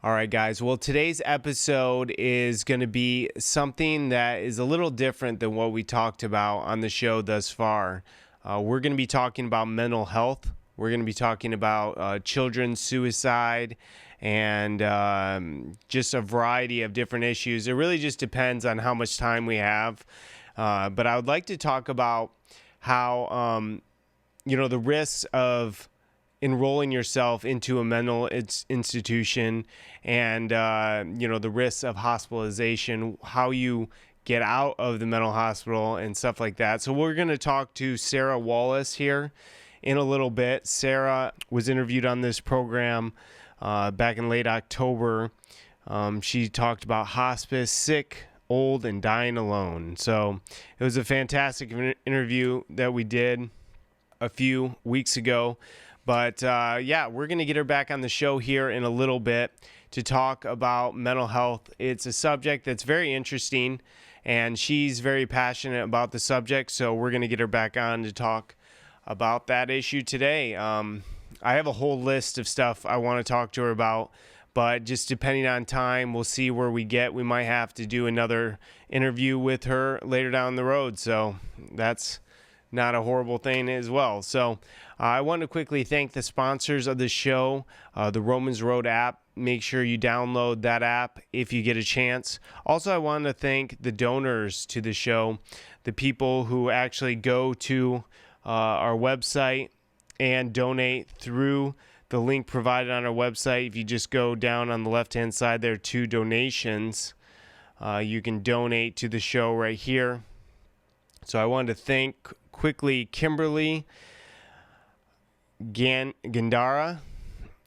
All right, guys. Well, today's episode is going to be something that is a little different than what we talked about on the show thus far. We're going to be talking about mental health. We're going to be talking about children's suicide and just a variety of different issues. It really just depends on how much time we have. But I would like to talk about how, the risks of enrolling yourself into a mental institution and, the risks of hospitalization, how you get out of the mental hospital and stuff like that. So we're going to talk to Sarah Wallis here in a little bit. Sarah was interviewed on this program back in late October. She talked about hospice, sick, old, and dying alone. So it was a fantastic interview that we did a few weeks ago. But we're going to get her back on the show here in a little bit to talk about mental health. It's a subject that's very interesting, and she's very passionate about the subject. So we're going to get her back on to talk about that issue today. I have a whole list of stuff I want to talk to her about, but just depending on time, we'll see where we get. We might have to do another interview with her later down the road. So that's not a horrible thing as well. So I want to quickly thank the sponsors of the show, the Romans Road app. Make sure you download that app if you get a chance. Also, I want to thank the donors to the show, the people who actually go to our website and donate through the link provided on our website. If you just go down on the left-hand side, there are two donations. You can donate to the show right here. So I wanted to thank quickly Kimberly Gandara,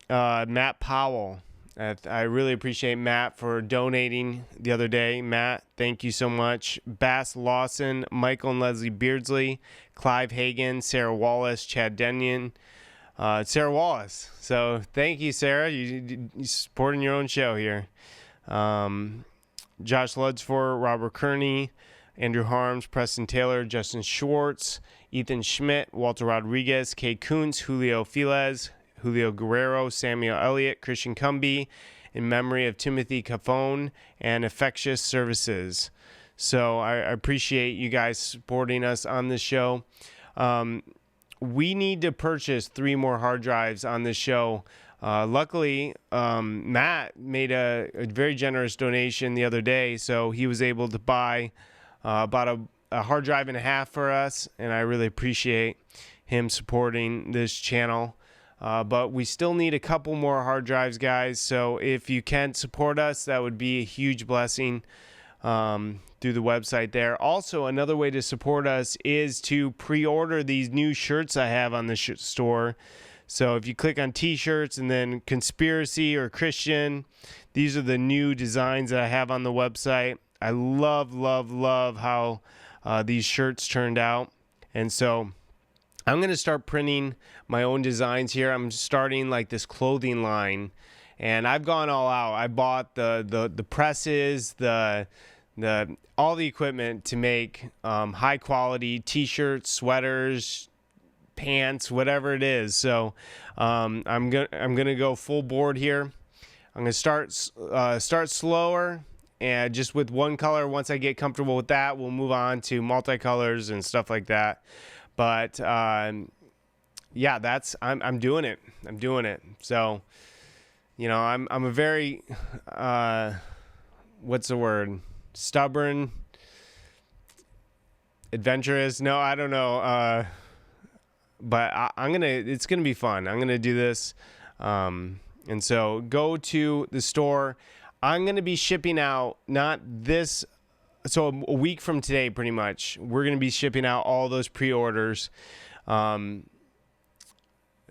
Matt Powell. I really appreciate Matt for donating the other day. Matt, thank you so much. Bass Lawson, Michael and Leslie Beardsley, Clive Hagan, Sarah Wallis, Chad Denyon, Sarah Wallis. So thank you, Sarah. You supporting your own show here. Josh Ludsford, Robert Kearney, Andrew Harms, Preston Taylor, Justin Schwartz, Ethan Schmidt, Walter Rodriguez, Kay Kuntz, Julio Filez, Julio Guerrero, Samuel Elliott, Christian Cumby, in memory of Timothy Cafone, and Infectious Services. So I appreciate you guys supporting us on this show. We need to purchase 3 more hard drives on this show. Luckily, Matt made a very generous donation the other day, so he was able to buy about a hard drive and a half for us, and I really appreciate him supporting this channel. But we still need a couple more hard drives, guys, so if you can support us, that would be a huge blessing through the website there. Also, another way to support us is to pre-order these new shirts I have on the store. So if you click on t-shirts and then conspiracy or Christian, these are the new designs that I have on the website. I love how these shirts turned out. And so I'm going to start printing my own designs here. I'm starting like this clothing line, and I've gone all out. I bought the presses, all the equipment to make high quality t-shirts, sweaters, pants, whatever it is. So I'm gonna go full board here. I'm gonna start slower and just with one color. Once I get comfortable with that, we'll move on to multicolors and stuff like that. But I'm doing it. I'm doing it. So, I'm a very what's the word? Stubborn, adventurous. No, I don't know. But it's gonna be fun. I'm gonna do this. And so go to the store. I'm going to be shipping out so a week from today, pretty much, we're going to be shipping out all those pre-orders.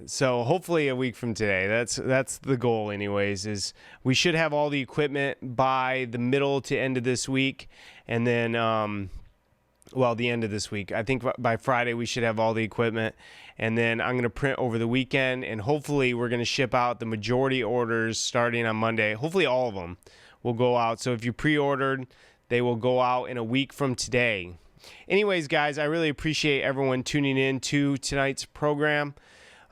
So hopefully a week from today, that's the goal anyways, is we should have all the equipment by the middle to end of this week. And then, the end of this week, I think by Friday, we should have all the equipment. And then I'm going to print over the weekend, and hopefully we're going to ship out the majority orders starting on Monday. Hopefully all of them will go out. So if you pre-ordered, they will go out in a week from today. Anyways, guys, I really appreciate everyone tuning in to tonight's program.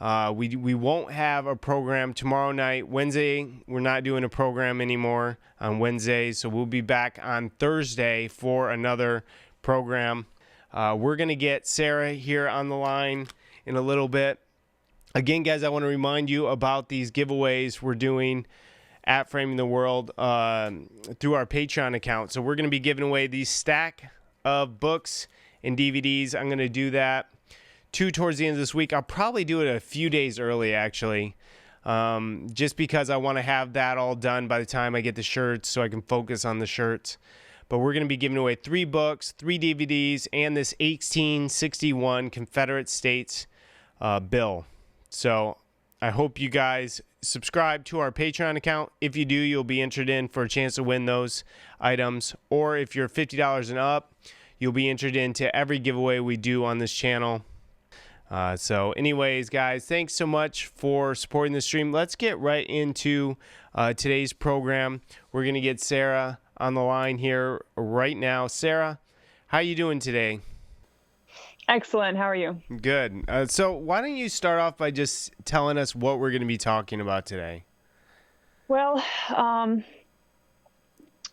We won't have a program tomorrow night. Wednesday, we're not doing a program anymore on Wednesday, so we'll be back on Thursday for another program. We're going to get Sarah here on the line in a little bit. Again, guys, I want to remind you about these giveaways we're doing at Framing the World through our Patreon account. So we're going to be giving away these stack of books and DVDs. I'm going to do that 2 towards the end of this week. I'll probably do it a few days early, actually, just because I want to have that all done by the time I get the shirts so I can focus on the shirts. But we're going to be giving away 3 books, 3 DVDs, and this 1861 Confederate States bill. So I hope you guys subscribe to our Patreon account. If you do, you'll be entered in for a chance to win those items. Or if you're $50 and up, you'll be entered into every giveaway we do on this channel. So anyways, guys, thanks so much for supporting the stream. Let's get right into today's program. We're going to get Sarah on the line here right now. Sarah, how you doing today? Excellent. How are you? Good. So why don't you start off by just telling us what we're going to be talking about today? Well,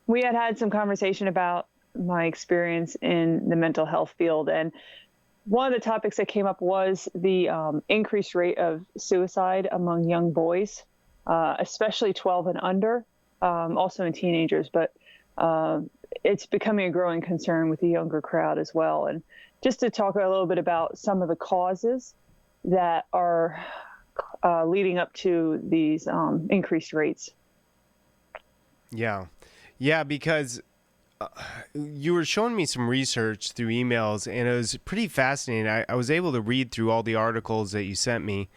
we had some conversation about my experience in the mental health field. And one of the topics that came up was the increased rate of suicide among young boys, especially 12 and under, also in teenagers. But it's becoming a growing concern with the younger crowd as well. And just to talk a little bit about some of the causes that are leading up to these increased rates. Yeah, because you were showing me some research through emails, and it was pretty fascinating. I was able to read through all the articles that you sent me,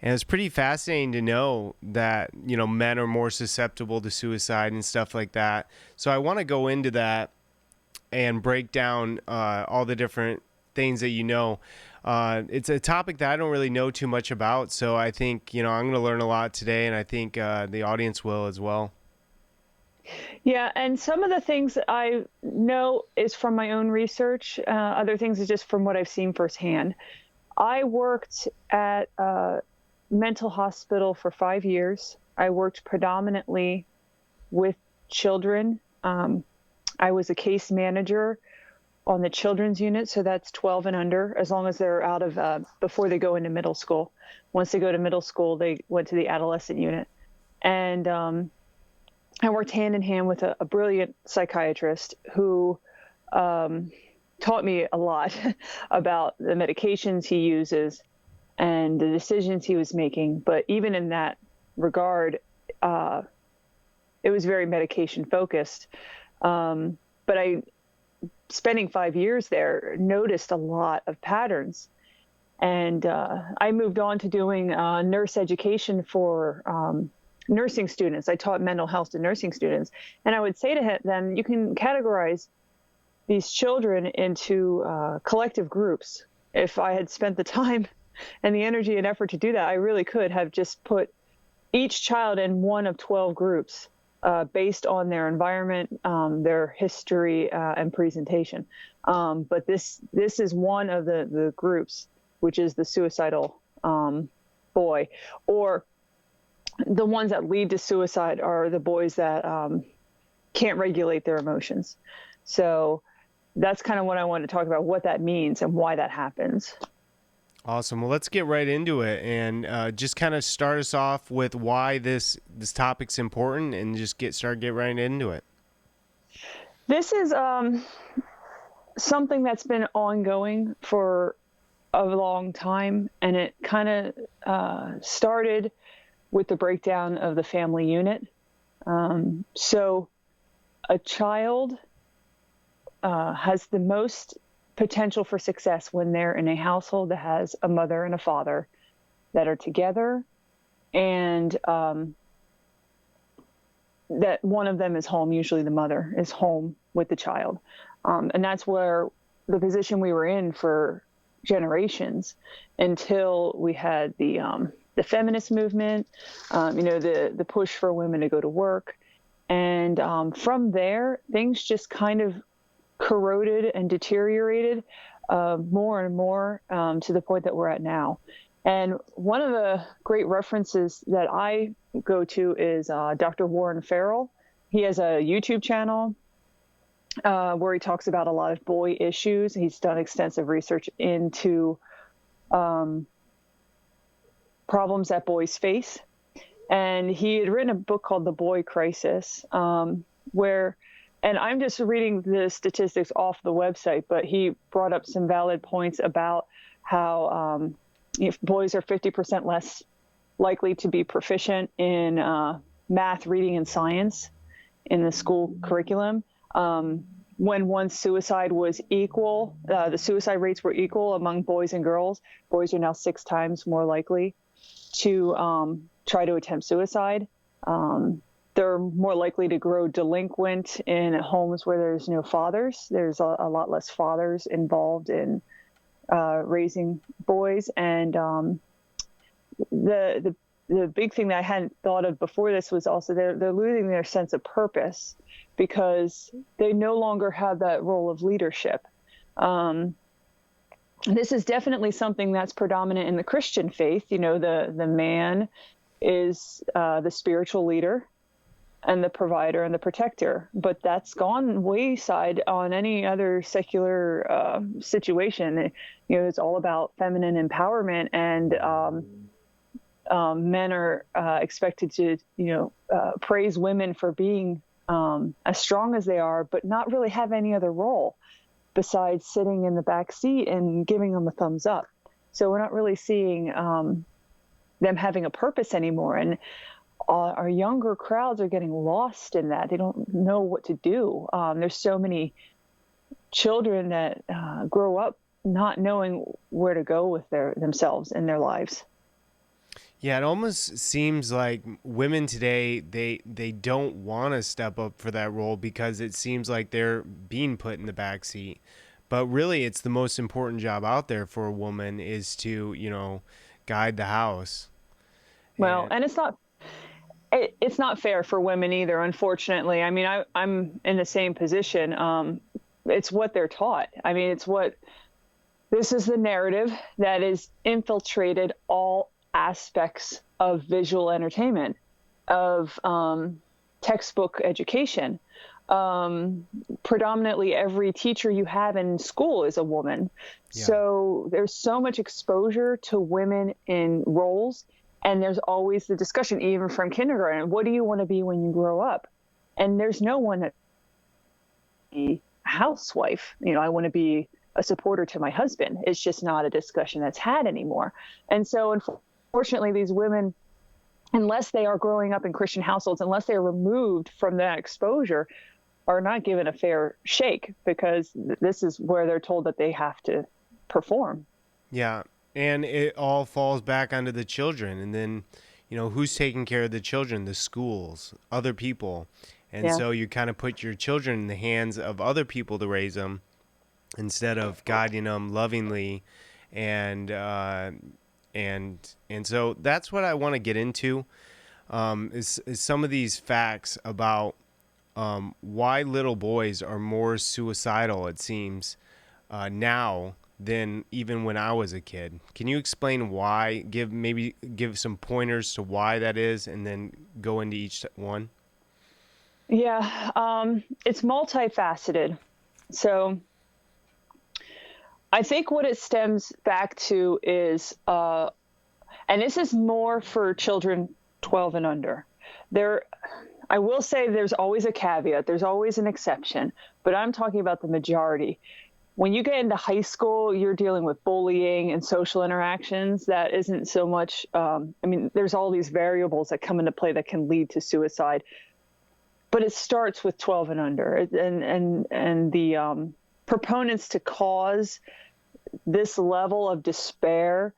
and it's pretty fascinating to know that, you know, men are more susceptible to suicide and stuff like that. So I want to go into that and break down all the different things that you know. It's a topic that I don't really know too much about, so I think, you know, I'm going to learn a lot today, and I think the audience will as well. Yeah, and some of the things that I know is from my own research. Other things is just from what I've seen firsthand. I worked at a mental hospital for 5 years. I worked predominantly with children. I was a case manager on the children's unit, so that's 12 and under, as long as they're out of, before they go into middle school. Once they go to middle school, they went to the adolescent unit. And I worked hand in hand with a brilliant psychiatrist who taught me a lot about the medications he uses and the decisions he was making. But even in that regard, it was very medication focused. But spending 5 years there, noticed a lot of patterns. And I moved on to doing nurse education for nursing students. I taught mental health to nursing students. And I would say to them, you can categorize these children into collective groups. If I had spent the time and the energy and effort to do that, I really could have just put each child in one of 12 groups based on their environment, their history, and presentation. But this is one of the groups, which is the suicidal boy, or the ones that lead to suicide are the boys that can't regulate their emotions. So that's kind of what I want to talk about, what that means and why that happens. Awesome. Well, let's get right into it and just kind of start us off with why this topic's important and just get right into it. This is something that's been ongoing for a long time, and it kind of started with the breakdown of the family unit. So a child has the most potential for success when they're in a household that has a mother and a father that are together, and that one of them is home. Usually the mother is home with the child. And that's where the position we were in for generations until we had the feminist movement, the push for women to go to work. And from there, things just kind of corroded and deteriorated more and more to the point that we're at now. And one of the great references that I go to is Dr. Warren Farrell. He has a YouTube channel where he talks about a lot of boy issues. He's done extensive research into problems that boys face. And he had written a book called The Boy Crisis, where, and I'm just reading the statistics off the website, but he brought up some valid points about how if boys are 50% less likely to be proficient in math, reading, and science in the school curriculum. When once suicide was equal, the suicide rates were equal among boys and girls. Boys are now 6 times more likely to try to attempt suicide. They're more likely to grow delinquent in homes where there's no fathers. There's a lot less fathers involved in raising boys. And the big thing that I hadn't thought of before this was also they're losing their sense of purpose because they no longer have that role of leadership. This is definitely something that's predominant in the Christian faith. You know, the man is the spiritual leader and the provider and the protector, but that's gone wayside on any other secular situation. You know, it's all about feminine empowerment, and men are expected to, praise women for being as strong as they are, but not really have any other role besides sitting in the back seat and giving them a thumbs up. So we're not really seeing them having a purpose anymore. And our younger crowds are getting lost in that. They don't know what to do. There's so many children that grow up not knowing where to go with themselves in their lives. Yeah, it almost seems like women today, they don't want to step up for that role because it seems like they're being put in the back seat. But really, it's the most important job out there for a woman is to, guide the house. Well, and it's not fair for women either, unfortunately. I mean, I'm in the same position. It's what they're taught. I mean, this is the narrative that is infiltrated all aspects of visual entertainment, of textbook education. Predominantly every teacher you have in school is a woman. Yeah. So there's so much exposure to women in roles, and there's always the discussion, even from kindergarten, what do you want to be when you grow up? And there's no one that be a housewife. I want to be a supporter to my husband. It's just not a discussion that's had anymore. And so unfortunately, these women, unless they are growing up in Christian households, unless they're removed from that exposure, are not given a fair shake because this is where they're told that they have to perform. Yeah. And it all falls back onto the children. And then, who's taking care of the children? The schools, other people. And so you kind of put your children in the hands of other people to raise them instead of guiding them lovingly. And so that's what I want to get into, is some of these facts about why little boys are more suicidal, it seems, now than even when I was a kid. Can you explain why? Give some pointers to why that is, and then go into each one? Yeah, it's multifaceted. So I think what it stems back to is, and this is more for children 12 and under. I will say there's always a caveat. There's always an exception, but I'm talking about the majority. When you get into high school, you're dealing with bullying and social interactions. That isn't so much, there's all these variables that come into play that can lead to suicide, but it starts with 12 and under. And the proponents to cause this level of despair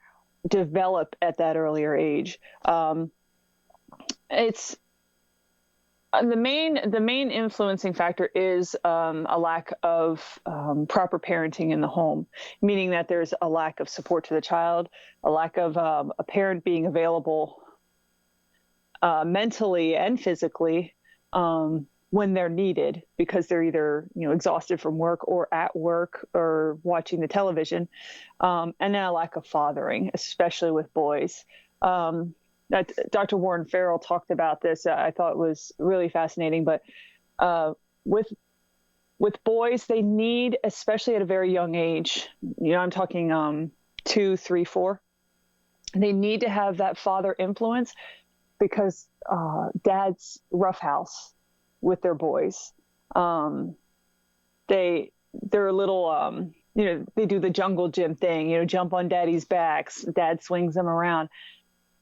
develop at that earlier age. It's the main influencing factor is a lack of proper parenting in the home, meaning that there's a lack of support to the child, a lack of a parent being available mentally and physically, when they're needed because they're either, exhausted from work or at work or watching the television. And then a lack of fathering, especially with boys. Dr. Warren Farrell talked about this. I thought it was really fascinating, but with boys, they need, especially at a very young age, I'm talking 2, 3, 4, they need to have that father influence because dad's roughhouse with their boys. They're a little, they do the jungle gym thing, jump on daddy's backs, dad swings them around.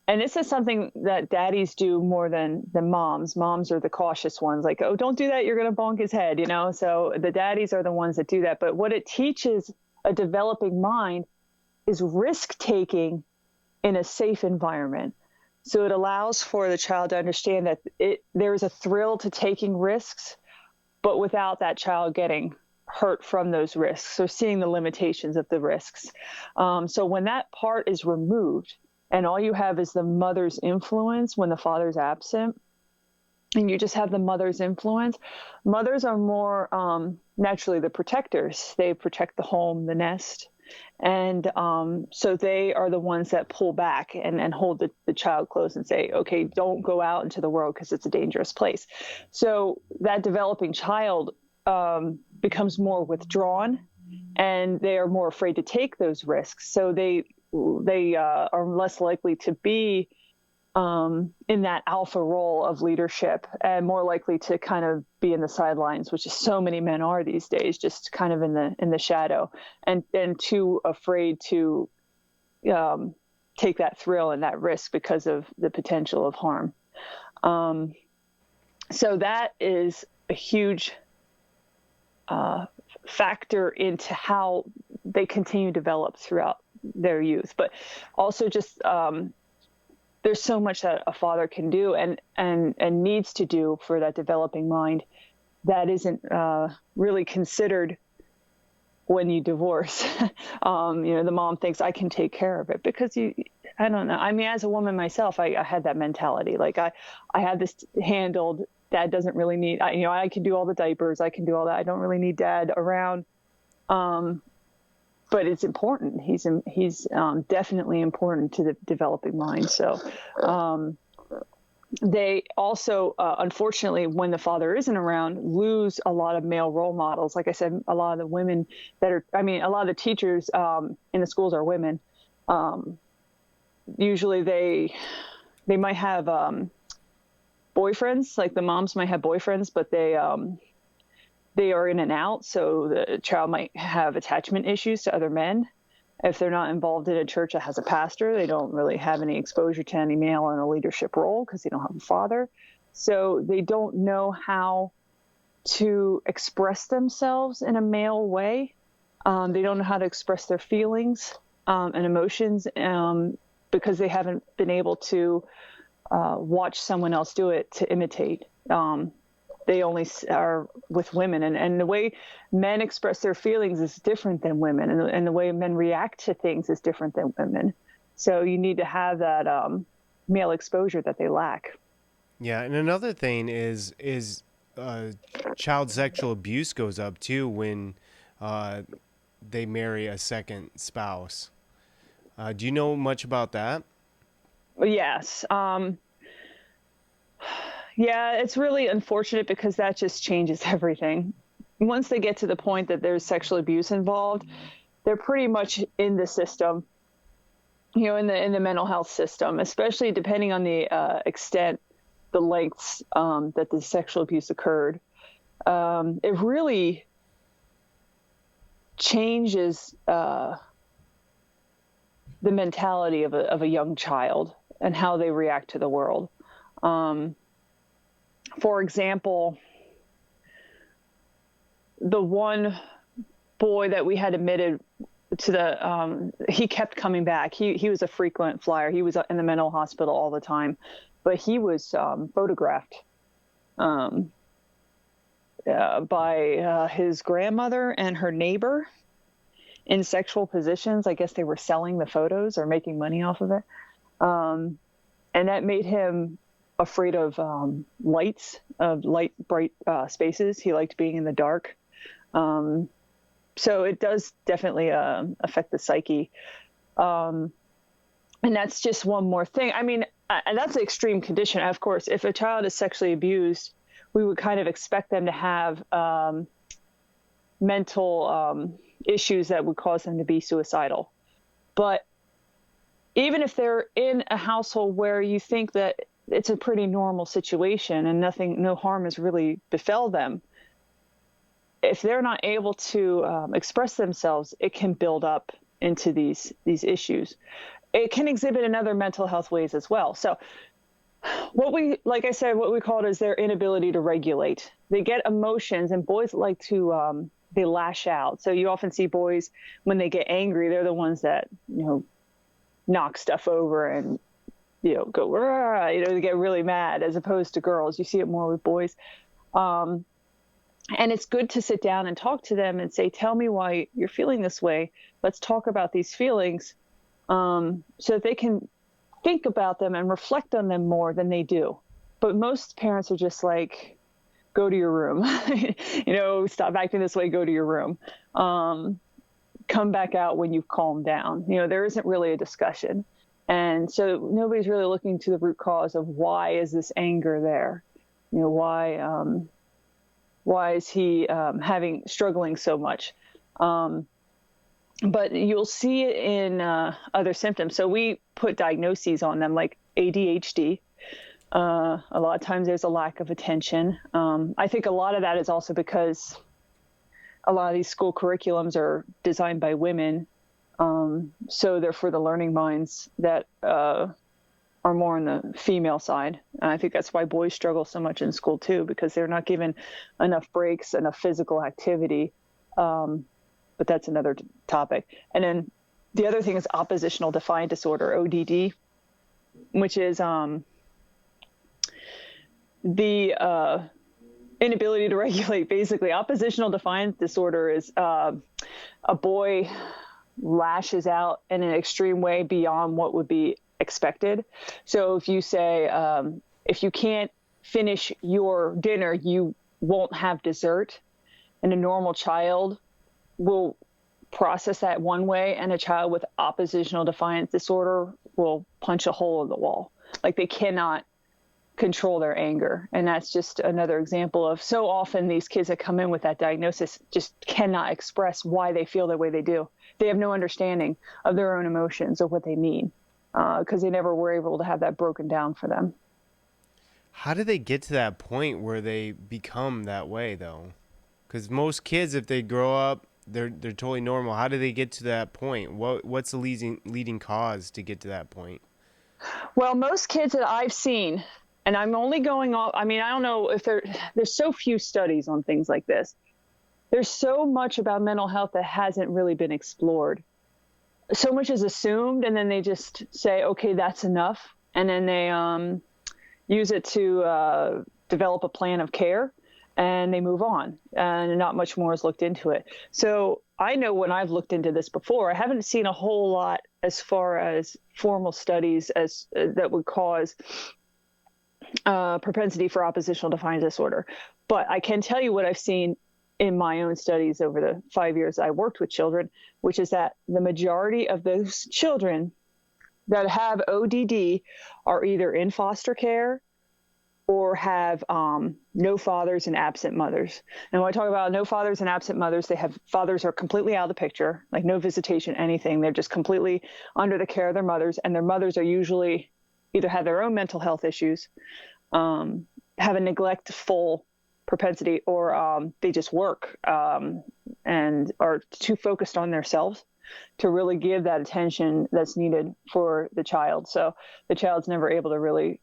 And this is something that daddies do more than moms. Moms are the cautious ones, like, oh, don't do that, you're going to bonk his head, So the daddies are the ones that do that. But what it teaches a developing mind is risk-taking in a safe environment. So it allows for the child to understand that there's a thrill to taking risks, but without that child getting hurt from those risks. So seeing the limitations of the risks. So when that part is removed and all you have is the mother's influence when the father's absent, and you just have the mother's influence, mothers are more naturally the protectors. They protect the home, the nest. And so they are the ones that pull back and hold the child close and say, okay, don't go out into the world because it's a dangerous place. So that developing child becomes more withdrawn and they are more afraid to take those risks. So they are less likely to be in that alpha role of leadership and more likely to kind of be in the sidelines, which is so many men are these days, just kind of in the shadow and too afraid to take that thrill and that risk because of the potential of harm. So that is a huge factor into how they continue to develop throughout their youth, but also just there's so much that a father can do and needs to do for that developing mind that isn't really considered when you divorce. The mom thinks I can take care of it because I don't know. I mean, as a woman myself, I had that mentality. Like I had this handled. Dad doesn't really need, I can do all the diapers. I can do all that. I don't really need dad around. But it's important. He's definitely important to the developing mind. So they also, unfortunately, when the father isn't around, lose a lot of male role models. Like I said, a lot of the women a lot of the teachers in the schools are women. Usually they might have boyfriends, like the moms might have boyfriends, but they are in and out. So the child might have attachment issues to other men. If they're not involved in a church that has a pastor, they don't really have any exposure to any male in a leadership role because they don't have a father. So they don't know how to express themselves in a male way. They don't know how to express their feelings and emotions because they haven't been able to watch someone else do it to imitate. They only are with women, and the way men express their feelings is different than women, and the way men react to things is different than women. So you need to have that male exposure that they lack. Yeah, and another thing is child sexual abuse goes up too when they marry a second spouse. Do you know much about that? Yes. Yeah, it's really unfortunate because that just changes everything. Once they get to the point that there's sexual abuse involved, they're pretty much in the system, in the mental health system, especially depending on the extent, the lengths that the sexual abuse occurred. It really changes the mentality of a young child and how they react to the world. For example, the one boy that we had admitted to he kept coming back. He was a frequent flyer. He was in the mental hospital all the time, but he was photographed by his grandmother and her neighbor in sexual positions. I guess they were selling the photos or making money off of it. And that made him afraid of light, bright spaces. He liked being in the dark. So it does definitely affect the psyche. And that's just one more thing. I mean, and that's an extreme condition. Of course, if a child is sexually abused, we would kind of expect them to have mental issues that would cause them to be suicidal. But even if they're in a household where you think that it's a pretty normal situation and no harm has really befell them, if they're not able to express themselves, it can build up into these issues. It can exhibit in other mental health ways as well. So like I said, what we call it is their inability to regulate. They get emotions, and boys like to, they lash out. So you often see boys, when they get angry, they're the ones that, knock stuff over and, go, rah, they get really mad, as opposed to girls. You see it more with boys. And it's good to sit down and talk to them and say, tell me why you're feeling this way. Let's talk about these feelings, so that they can think about them and reflect on them more than they do. But most parents are just like, go to your room, stop acting this way, go to your room. Come back out when you've calmed down. There isn't really a discussion. And so nobody's really looking to the root cause of why is this anger there? Why is he struggling so much? But you'll see it in other symptoms. So we put diagnoses on them, like ADHD. A lot of times there's a lack of attention. I think a lot of that is also because a lot of these school curriculums are designed by women. So they're for the learning minds that are more on the female side. And I think that's why boys struggle so much in school too, because they're not given enough breaks, enough physical activity. But that's another topic. And then the other thing is oppositional defiant disorder, ODD, which is the inability to regulate. Basically, oppositional defiant disorder is a boy lashes out in an extreme way beyond what would be expected. So if you say, if you can't finish your dinner, you won't have dessert, and a normal child will process that one way, and a child with oppositional defiant disorder will punch a hole in the wall. Like, they cannot control their anger. And that's just another example of, so often these kids that come in with that diagnosis just cannot express why they feel the way they do. They have no understanding of their own emotions or what they mean, because they never were able to have that broken down for them. How do they get to that point where they become that way, though? Because most kids, if they grow up, they're totally normal. How do they get to that point? What's the leading cause to get to that point? Well, most kids that I've seen, and I'm only going off, I mean, I don't know if there's so few studies on things like this. There's so much about mental health that hasn't really been explored. So much is assumed, and then they just say, okay, that's enough. And then they use it to develop a plan of care, and they move on, and not much more is looked into it. So I know when I've looked into this before, I haven't seen a whole lot as far as formal studies as that would cause propensity for oppositional defiant disorder. But I can tell you what I've seen in my own studies over the 5 years I worked with children, which is that the majority of those children that have ODD are either in foster care or have no fathers and absent mothers. And when I talk about no fathers and absent mothers, they have fathers are completely out of the picture, like no visitation, anything. They're just completely under the care of their mothers, and their mothers are usually either have their own mental health issues, have a neglectful propensity, or they just work and are too focused on themselves to really give that attention that's needed for the child. So the child's never able to really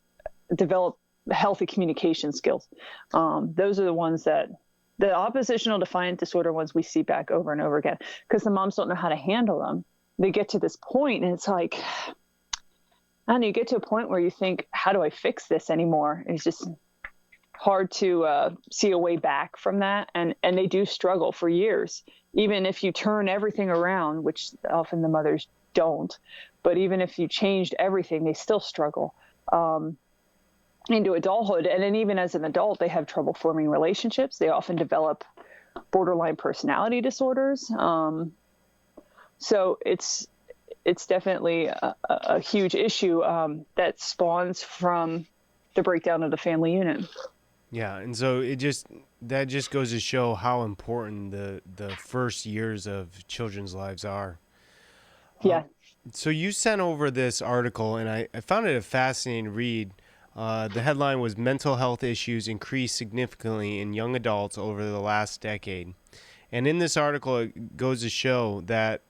develop healthy communication skills. Those are the ones that the oppositional defiant disorder ones we see back over and over again, because the moms don't know how to handle them. They get to this point and it's like, and you get to a point where you think, how do I fix this anymore? It's just hard to see a way back from that. And they do struggle for years, even if you turn everything around, which often the mothers don't. But even if you changed everything, they still struggle. into adulthood. And then even as an adult, they have trouble forming relationships. They often develop borderline personality disorders. So it's definitely a huge issue that spawns from the breakdown of the family unit. Yeah, and so that just goes to show how important the first years of children's lives are. Yeah. So you sent over this article, and I found it a fascinating read. The headline was "Mental Health Issues Increase Significantly in Young Adults Over the Last Decade." And in this article, it goes to show that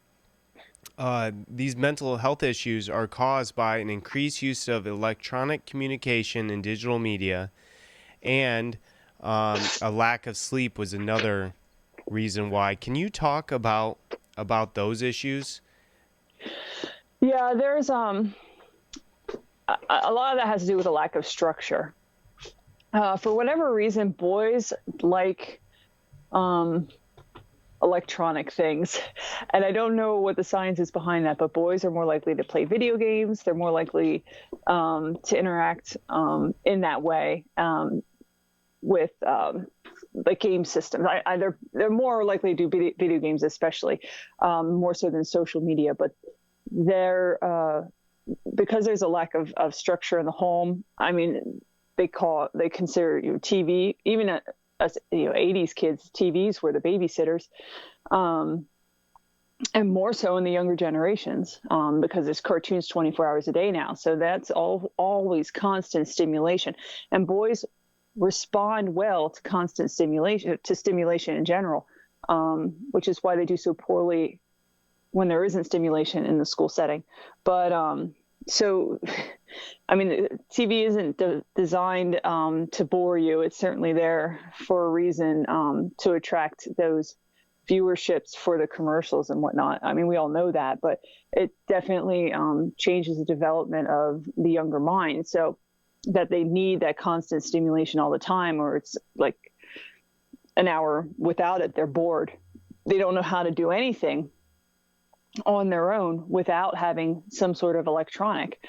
these mental health issues are caused by an increased use of electronic communication and digital media, and a lack of sleep was another reason why. Can you talk about those issues? Yeah, there's a lot of that has to do with a lack of structure. For whatever reason, boys like electronic things. And I don't know what the science is behind that, but boys are more likely to play video games. They're more likely to interact in that way with the game systems. They're more likely to do video games, especially more so than social media. But they're because there's a lack of structure in the home. I mean, they consider TV, even us 80s kids, TVs were the babysitters, and more so in the younger generations because there's cartoons 24 hours a day now. So that's always constant stimulation, and boys respond well to constant stimulation in general, which is why they do so poorly when there isn't stimulation in the school setting. But so, I mean, TV isn't designed to bore you. It's certainly there for a reason, to attract those viewerships for the commercials and whatnot. I mean, we all know that, but it definitely changes the development of the younger mind. So that they need that constant stimulation all the time, or it's like an hour without it, they're bored. They don't know how to do anything on their own without having some sort of electronic.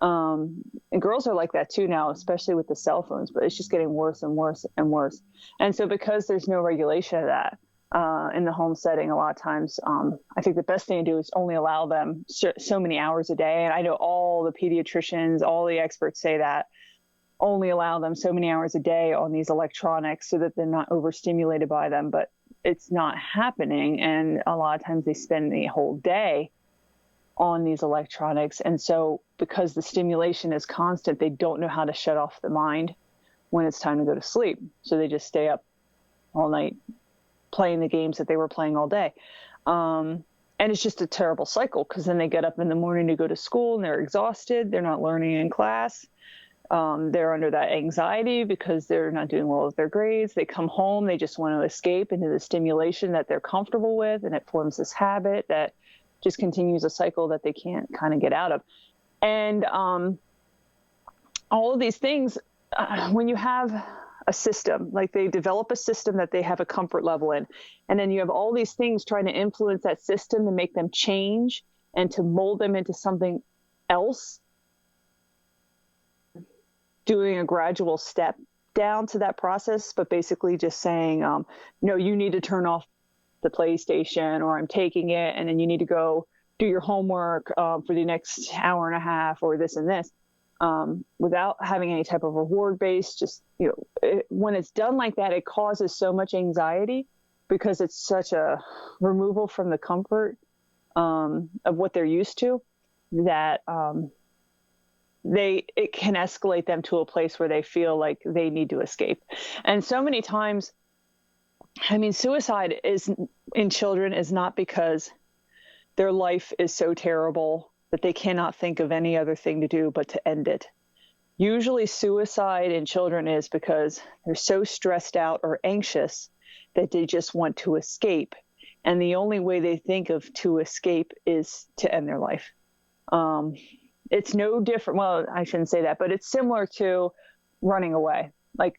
And girls are like that too now, especially with the cell phones, but it's just getting worse and worse and worse. And so because there's no regulation of that in the home setting, a lot of times, I think the best thing to do is only allow them so many hours a day. And I know all the pediatricians, all the experts say that, only allow them so many hours a day on these electronics so that they're not overstimulated by them. But it's not happening. And a lot of times they spend the whole day on these electronics. And so because the stimulation is constant, they don't know how to shut off the mind when it's time to go to sleep. So they just stay up all night playing the games that they were playing all day. And it's just a terrible cycle because then they get up in the morning to go to school and they're exhausted. They're not learning in class. They're under that anxiety because they're not doing well with their grades. They come home, they just want to escape into the stimulation that they're comfortable with, and it forms this habit that just continues a cycle that they can't kind of get out of. And all of these things, when you have a system, like they develop a system that they have a comfort level in, and then you have all these things trying to influence that system to make them change and to mold them into something else, doing a gradual step down to that process, but basically just saying, no, you need to turn off the PlayStation, or I'm taking it, and then you need to go do your homework for the next hour and a half, or this and this, without having any type of reward base. Just, when it's done like that, it causes so much anxiety because it's such a removal from the comfort of what they're used to that it can escalate them to a place where they feel like they need to escape. And so many times, I mean, suicide in children is not because their life is so terrible that they cannot think of any other thing to do but to end it. Usually suicide in children is because they're so stressed out or anxious that they just want to escape. And the only way they think of to escape is to end their life. It's no different. Well, I shouldn't say that, but it's similar to running away. Like,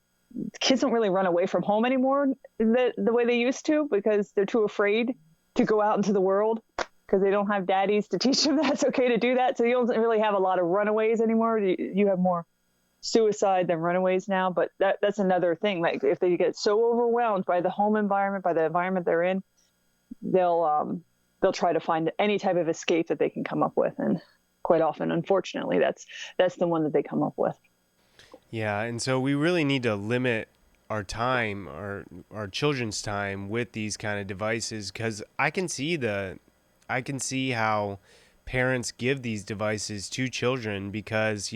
kids don't really run away from home anymore the way they used to because they're too afraid to go out into the world because they don't have daddies to teach them that's okay to do that. So you don't really have a lot of runaways anymore. You have more suicide than runaways now, but that's another thing. Like if they get so overwhelmed by the home environment, by the environment they're in, they'll try to find any type of escape that they can come up with, and quite often, unfortunately, that's the one that they come up with. Yeah, and so we really need to limit our time, our children's time with these kind of devices, because I can see how parents give these devices to children because,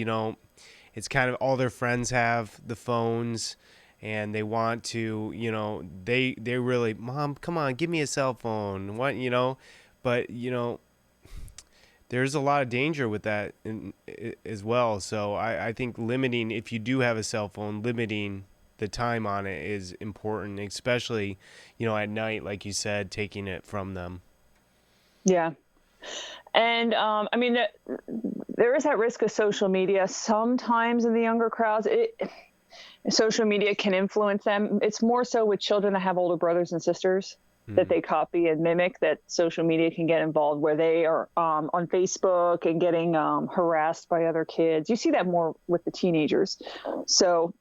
it's kind of all their friends have the phones and they want to, they really, Mom, come on, give me a cell phone. What, but, there's a lot of danger with that as well. So I think limiting, if you do have a cell phone, limiting the time on it is important, especially, at night, like you said, taking it from them. Yeah. And there is that risk of social media. Sometimes in the younger crowds, social media can influence them. It's more so with children that have older brothers and sisters that they copy and mimic, that social media can get involved, where they are on Facebook and getting harassed by other kids. You see that more with the teenagers. So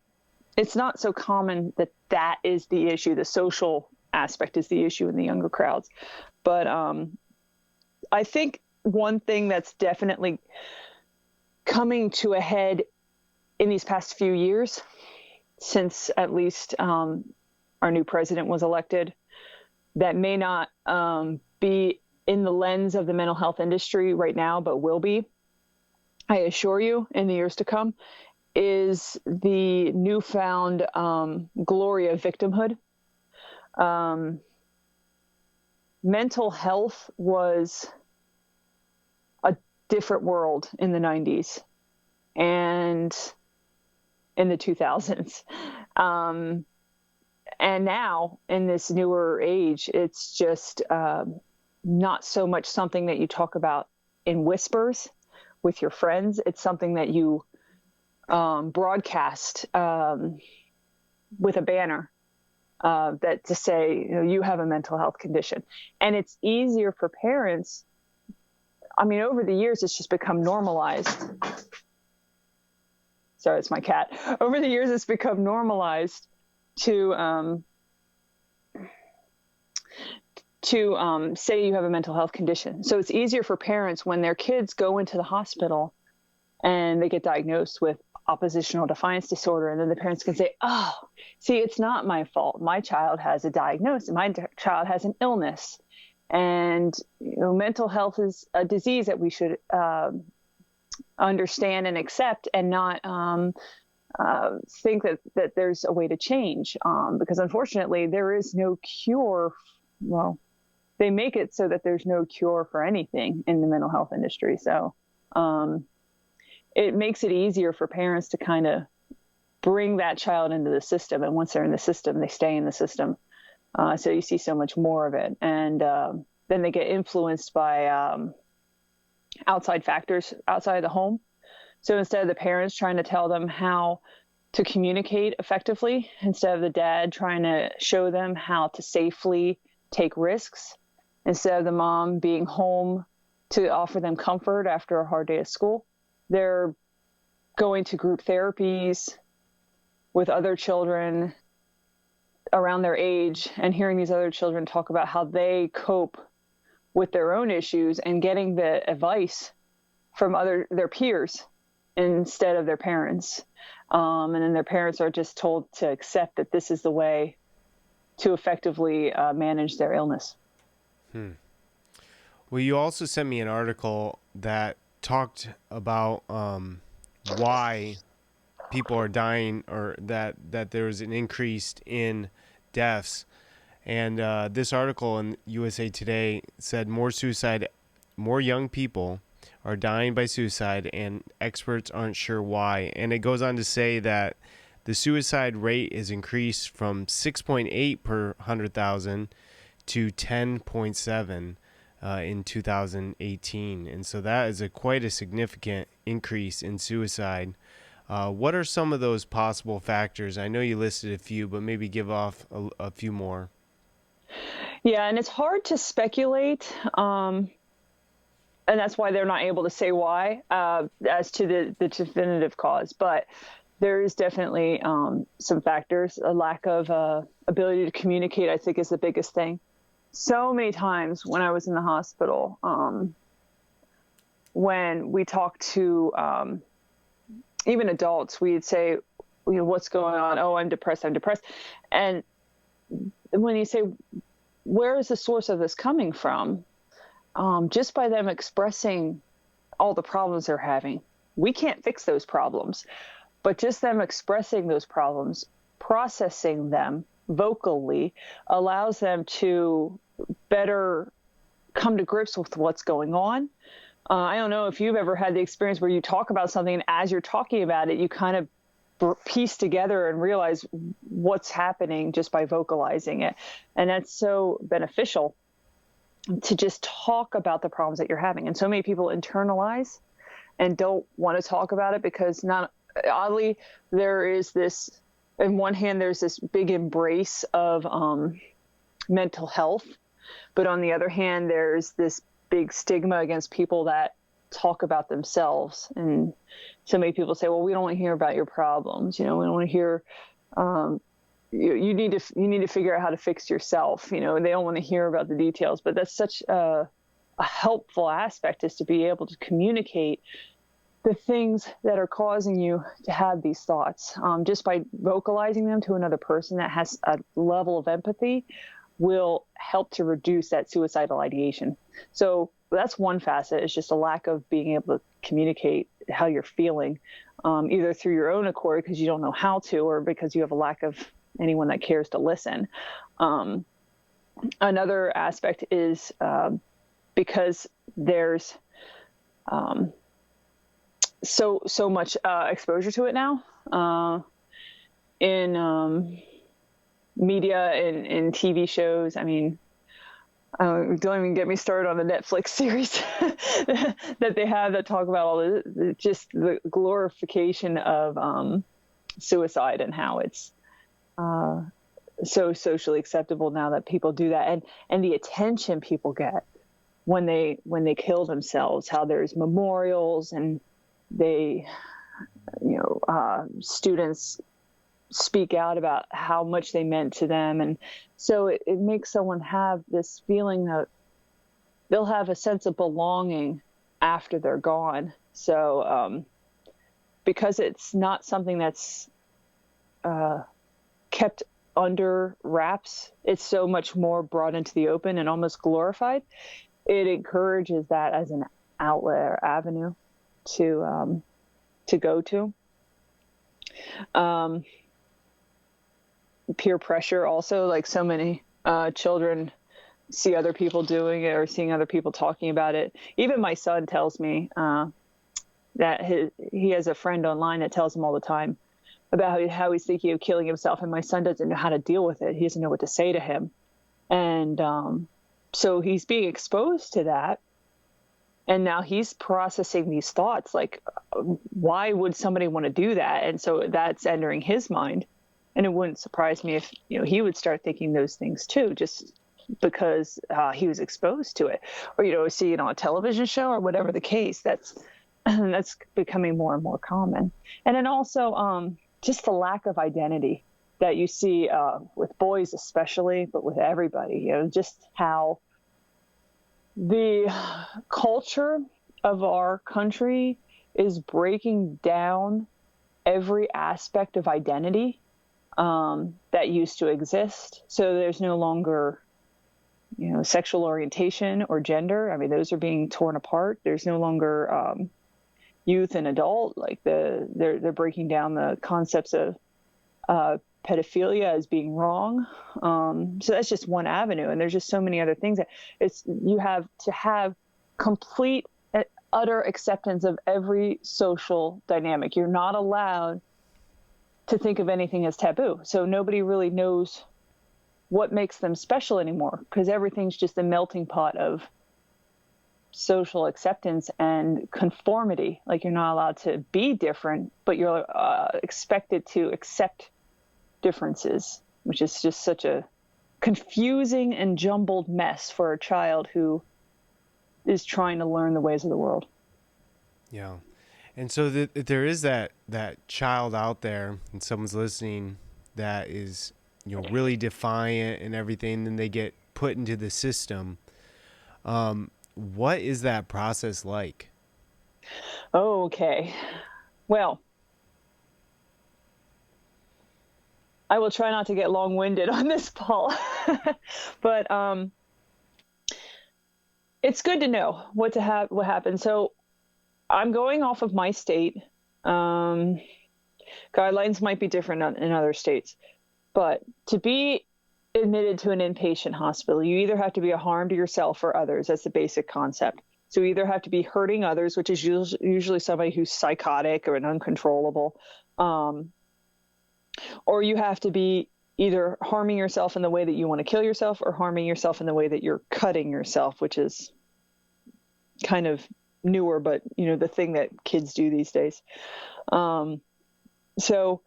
it's not so common that is the issue. The social aspect is the issue in the younger crowds. But I think one thing that's definitely coming to a head in these past few years, since at least our new president was elected, that may not be in the lens of the mental health industry right now, but will be, I assure you, in the years to come, is the newfound glory of victimhood. Mental health was a different world in the 90s and in the 2000s. And now in this newer age, it's just not so much something that you talk about in whispers with your friends. It's something that you broadcast with a banner that to say, you have a mental health condition. And it's easier for parents. I mean, over the years, it's just become normalized. Sorry, it's my cat. Over the years, it's become normalized to say you have a mental health condition. So it's easier for parents when their kids go into the hospital and they get diagnosed with oppositional defiance disorder. And then the parents can say, oh, see, it's not my fault. My child has a diagnosis. My child has an illness. And mental health is a disease that we should understand and accept, and not think that there's a way to change, because unfortunately there is no cure. Well, they make it so that there's no cure for anything in the mental health industry. So it makes it easier for parents to kind of bring that child into the system. And once they're in the system, they stay in the system. So you see so much more of it. And then they get influenced by outside factors outside of the home. So instead of the parents trying to tell them how to communicate effectively, instead of the dad trying to show them how to safely take risks, instead of the mom being home to offer them comfort after a hard day of school, they're going to group therapies with other children around their age and hearing these other children talk about how they cope with their own issues and getting the advice from their peers instead of their parents. And then their parents are just told to accept that this is the way to effectively manage their illness. Well, you also sent me an article that talked about why people are dying, or that there was an increase in deaths. And this article in USA Today said more young people are dying by suicide, and experts aren't sure why. And it goes on to say that the suicide rate is increased from 6.8 per 100,000 to 10.7 in 2018. And so that is quite a significant increase in suicide. What are some of those possible factors? I know you listed a few, but maybe give off a few more. Yeah, and it's hard to speculate, and that's why they're not able to say why as to the definitive cause. But there is definitely some factors. A lack of ability to communicate, I think, is the biggest thing. So many times when I was in the hospital, when we talked to even adults, we'd say, what's going on? Oh, I'm depressed. And when you say, where is the source of this coming from? Just by them expressing all the problems they're having, we can't fix those problems, but just them expressing those problems, processing them vocally, allows them to better come to grips with what's going on. I don't know if you've ever had the experience where you talk about something and as you're talking about it, you kind of piece together and realize what's happening just by vocalizing it. And that's so beneficial to just talk about the problems that you're having. And so many people internalize and don't want to talk about it because oddly, there is this, on one hand, there's this big embrace of mental health. But on the other hand, there's this big stigma against people that talk about themselves. And so many people say, well, we don't want to hear about your problems. We don't want to hear, you need to figure out how to fix yourself. They don't want to hear about the details, but that's such a helpful aspect, is to be able to communicate the things that are causing you to have these thoughts. Just by vocalizing them to another person that has a level of empathy will help to reduce that suicidal ideation. So that's one facet, is just a lack of being able to communicate how you're feeling, either through your own accord because you don't know how to, or because you have a lack of anyone that cares to listen. Another aspect is because there's so much exposure to it now in media and in TV shows. I mean, don't even get me started on the Netflix series that they have that talk about all the glorification of suicide and how it's so socially acceptable now that people do that, and the attention people get when they kill themselves, how there's memorials and they, students speak out about how much they meant to them. And so it makes someone have this feeling that they'll have a sense of belonging after they're gone. So because it's not something that's kept under wraps, it's so much more brought into the open and almost glorified. It encourages that as an outlet or avenue to go to. Peer pressure also, like so many children see other people doing it or seeing other people talking about it. Even my son tells me that he has a friend online that tells him all the time about how he's thinking of killing himself, and my son doesn't know how to deal with it. He doesn't know what to say to him. And so he's being exposed to that. And now he's processing these thoughts, like, why would somebody want to do that? And so that's entering his mind. And it wouldn't surprise me if, he would start thinking those things too, just because he was exposed to it, or, see it on a television show or whatever the case. That's becoming more and more common. And then also just the lack of identity that you see with boys especially, but with everybody, just how the culture of our country is breaking down every aspect of identity that used to exist. So there's no longer, sexual orientation or gender. I mean, those are being torn apart. There's no longer youth and adult. Like they're breaking down the concepts of pedophilia as being wrong. So that's just one avenue. And there's just so many other things that you have to have complete, utter acceptance of every social dynamic. You're not allowed to think of anything as taboo. So nobody really knows what makes them special anymore, because everything's just a melting pot of social acceptance and conformity. Like, you're not allowed to be different, but you're expected to accept differences, which is just such a confusing and jumbled mess for a child who is trying to learn the ways of the world. Yeah. And so there is that child out there, and someone's listening that is, really defiant and everything. Then they get put into the system. What is that process like? Okay. Well, I will try not to get long-winded on this, Paul. But it's good to know what happens. So I'm going off of my state. Guidelines might be different in other states, but to be admitted to an inpatient hospital, you either have to be a harm to yourself or others. That's the basic concept. So you either have to be hurting others, which is usually somebody who's psychotic or an uncontrollable, or you have to be either harming yourself in the way that you want to kill yourself or harming yourself in the way that you're cutting yourself, which is kind of newer, but the thing that kids do these days. So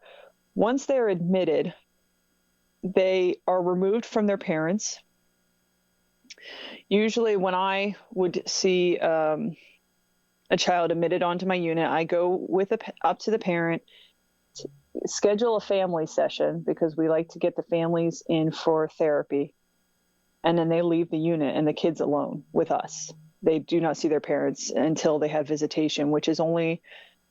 once they're admitted, they are removed from their parents. Usually when I would see a child admitted onto my unit, I go up to the parent, schedule a family session because we like to get the families in for therapy. And then they leave the unit and the kid's alone with us. They do not see their parents until they have visitation, which is only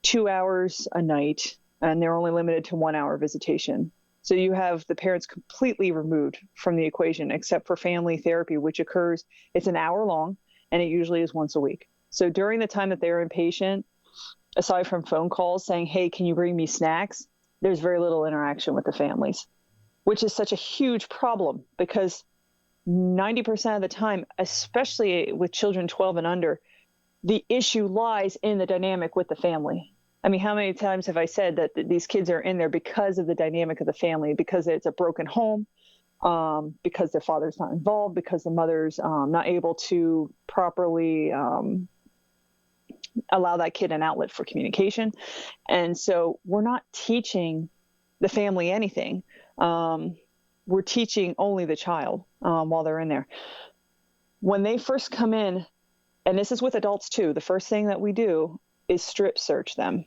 2 hours a night, and they're only limited to 1 hour visitation. So you have the parents completely removed from the equation, except for family therapy, which occurs, it's an hour long, and it usually is once a week. So during the time that they're inpatient, aside from phone calls saying, hey, can you bring me snacks? There's very little interaction with the families, which is such a huge problem because 90% of the time, especially with children 12 and under, the issue lies in the dynamic with the family. I mean, how many times have I said that these kids are in there because of the dynamic of the family, because it's a broken home, because their father's not involved, because the mother's not able to properly allow that kid an outlet for communication. And so we're not teaching the family anything. We're teaching only the child while they're in there. When they first come in, and this is with adults too, the first thing that we do is strip search them,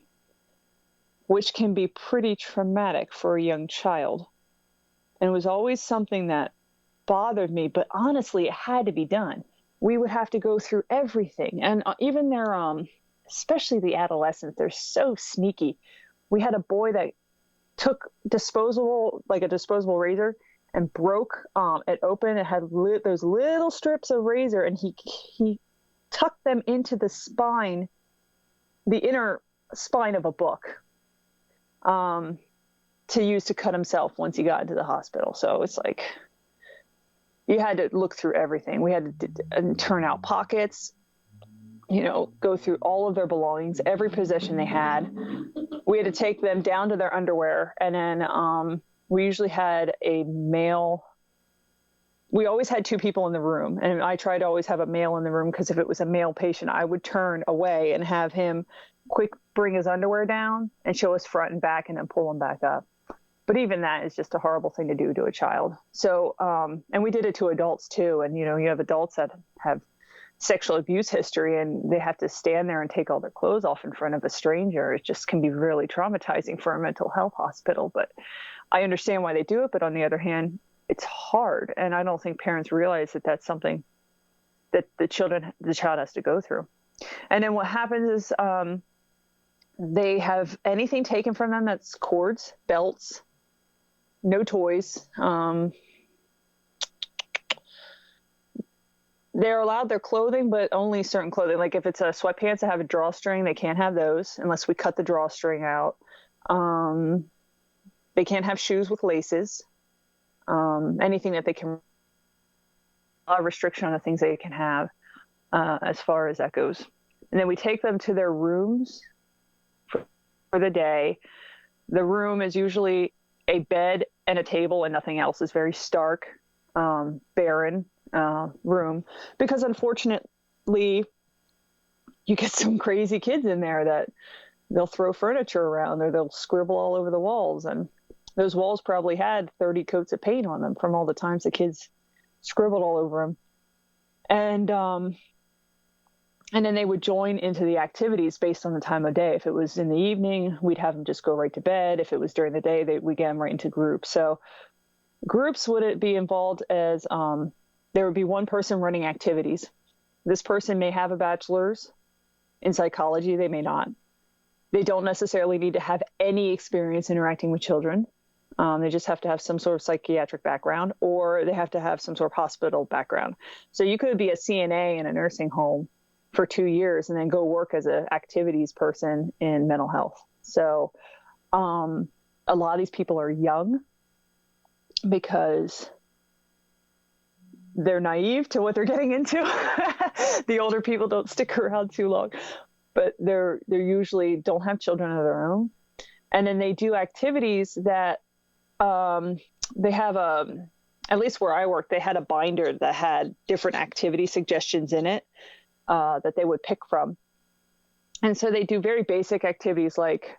which can be pretty traumatic for a young child. And it was always something that bothered me, but honestly, it had to be done. We would have to go through everything. And even their, especially the adolescents, they're so sneaky. We had a boy that took a disposable razor and broke it open. It had those little strips of razor, and he tucked them into the spine, the inner spine of a book, to use to cut himself once he got into the hospital. So it's like you had to look through everything. We had to turn out pockets, go through all of their belongings, every possession they had. We had to take them down to their underwear. And then we usually had a male. We always had two people in the room. And I tried to always have a male in the room because if it was a male patient, I would turn away and have him quick bring his underwear down and show us front and back and then pull him back up. But even that is just a horrible thing to do to a child. So, and we did it to adults too. And, you have adults that have sexual abuse history and they have to stand there and take all their clothes off in front of a stranger. It just can be really traumatizing for a mental health hospital. But I understand why they do it. But on the other hand, it's hard. And I don't think parents realize that that's something that the child has to go through. And then what happens is they have anything taken from them that's cords, belts, no toys. They're allowed their clothing, but only certain clothing. Like if it's a sweatpants that have a drawstring, they can't have those unless we cut the drawstring out. They can't have shoes with laces. Anything that they can, a restriction on the things they can have as far as that goes. And then we take them to their rooms for the day. The room is usually a bed and a table and nothing else. It's very stark, barren room because unfortunately you get some crazy kids in there that they'll throw furniture around or they'll scribble all over the walls. And those walls probably had 30 coats of paint on them from all the times the kids scribbled all over them. And And then they would join into the activities based on the time of day. If it was in the evening, we'd have them just go right to bed. If it was during the day, we'd get them right into groups. So groups would be involved as there would be one person running activities. This person may have a bachelor's in psychology. They may not. They don't necessarily need to have any experience interacting with children. They just have to have some sort of psychiatric background, or they have to have some sort of hospital background. So you could be a CNA in a nursing home for 2 years and then go work as an activities person in mental health. So a lot of these people are young because they're naive to what they're getting into. The older people don't stick around too long, but they're usually don't have children of their own. And then they do activities that they have at least where I work, they had a binder that had different activity suggestions in it that they would pick from. And so they do very basic activities like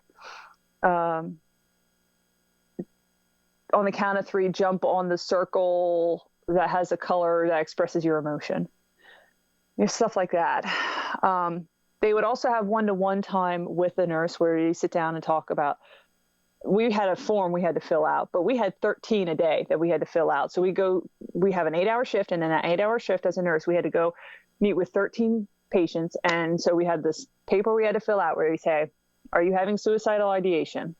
on the count of 3, jump on the circle that has a color that expresses your emotion. Stuff like that. They would also have one-to-one time with the nurse where you sit down and talk about, we had a form we had to fill out, but we had 13 a day that we had to fill out. So we have an 8-hour shift, and in that 8-hour shift as a nurse, we had to go meet with 13 patients. And so we had this paper we had to fill out where we say, are you having suicidal ideation?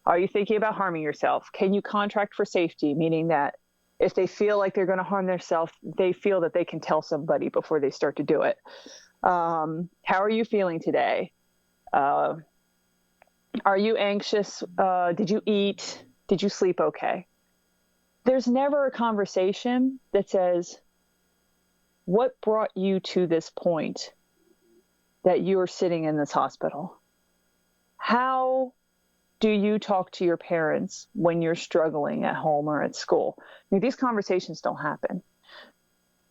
Are you thinking about harming yourself? Can you contract for safety? Meaning that if they feel like they're going to harm themselves, they feel that they can tell somebody before they start to do it. How are you feeling today? Are you anxious? Did you eat? Did you sleep okay? There's never a conversation that says, what brought you to this point that you're sitting in this hospital? How do you talk to your parents when you're struggling at home or at school? These conversations don't happen.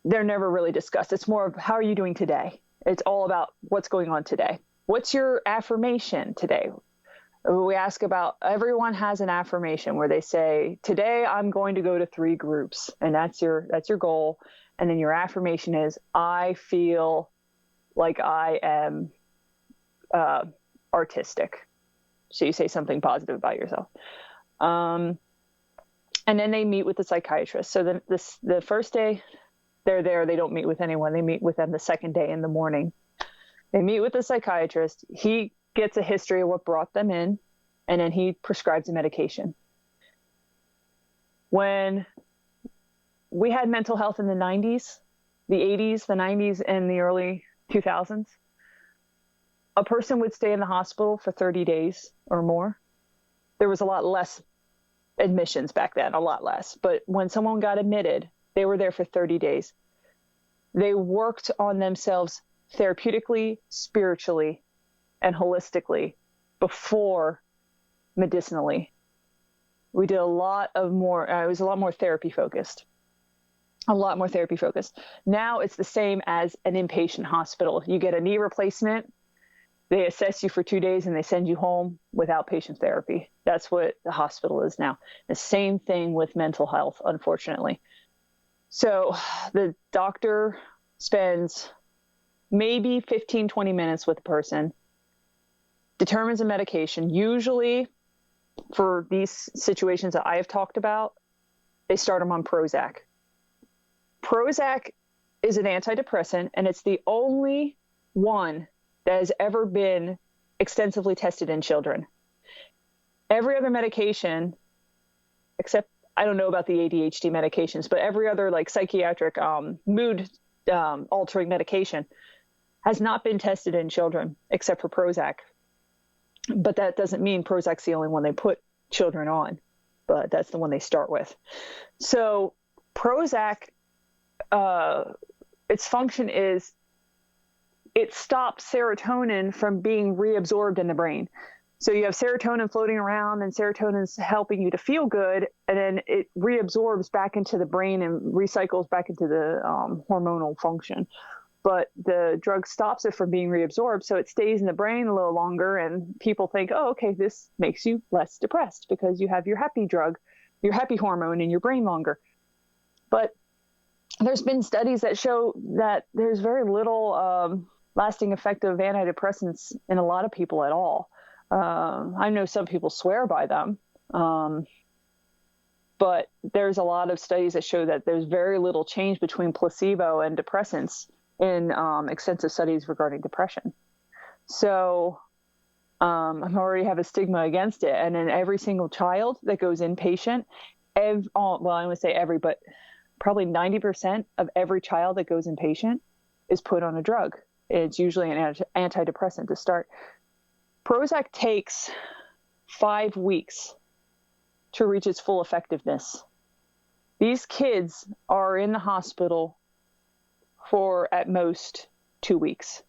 They're never really discussed. It's more of, how are you doing today? It's all about what's going on today. What's your affirmation today? We ask about, everyone has an affirmation where they say, today I'm going to go to 3 groups, and that's your goal. And then your affirmation is, I feel like I am artistic. So you say something positive about yourself. And then they meet with the psychiatrist. So the first day they're there, they don't meet with anyone. They meet with them the second day in the morning. They meet with the psychiatrist. He gets a history of what brought them in, and then he prescribes a medication. When we had mental health in the 90s, the 80s, the 90s, and the early 2000s, a person would stay in the hospital for 30 days or more. There was a lot less admissions back then, a lot less. But when someone got admitted, they were there for 30 days. They worked on themselves therapeutically, spiritually, and holistically before medicinally. We did it was a lot more therapy focused. Now it's the same as an inpatient hospital. You get a knee replacement, they assess you for 2 days, and they send you home with outpatient therapy. That's what the hospital is now. The same thing with mental health, unfortunately. So the doctor spends maybe 15, 20 minutes with the person, determines a medication. Usually for these situations that I have talked about, they start them on Prozac. Prozac is an antidepressant, and it's the only one that has ever been extensively tested in children. Every other medication, except I don't know about the ADHD medications, but every other like psychiatric mood altering medication has not been tested in children except for Prozac. But that doesn't mean Prozac's the only one they put children on, but that's the one they start with. So Prozac, its function is it stops serotonin from being reabsorbed in the brain. So you have serotonin floating around, and serotonin's helping you to feel good, and then it reabsorbs back into the brain and recycles back into the hormonal function. But the drug stops it from being reabsorbed, so it stays in the brain a little longer, and people think, oh, okay, this makes you less depressed because you have your happy drug, your happy hormone in your brain longer. But there's been studies that show that there's very little lasting effect of antidepressants in a lot of people at all. I know some people swear by them, but there's a lot of studies that show that there's very little change between placebo and depressants in extensive studies regarding depression. So I already have a stigma against it. And in every single child that goes inpatient, well, I would say every, but probably 90% of every child that goes inpatient is put on a drug. It's usually an antidepressant to start. Prozac takes 5 weeks to reach its full effectiveness. These kids are in the hospital for at most 2 weeks,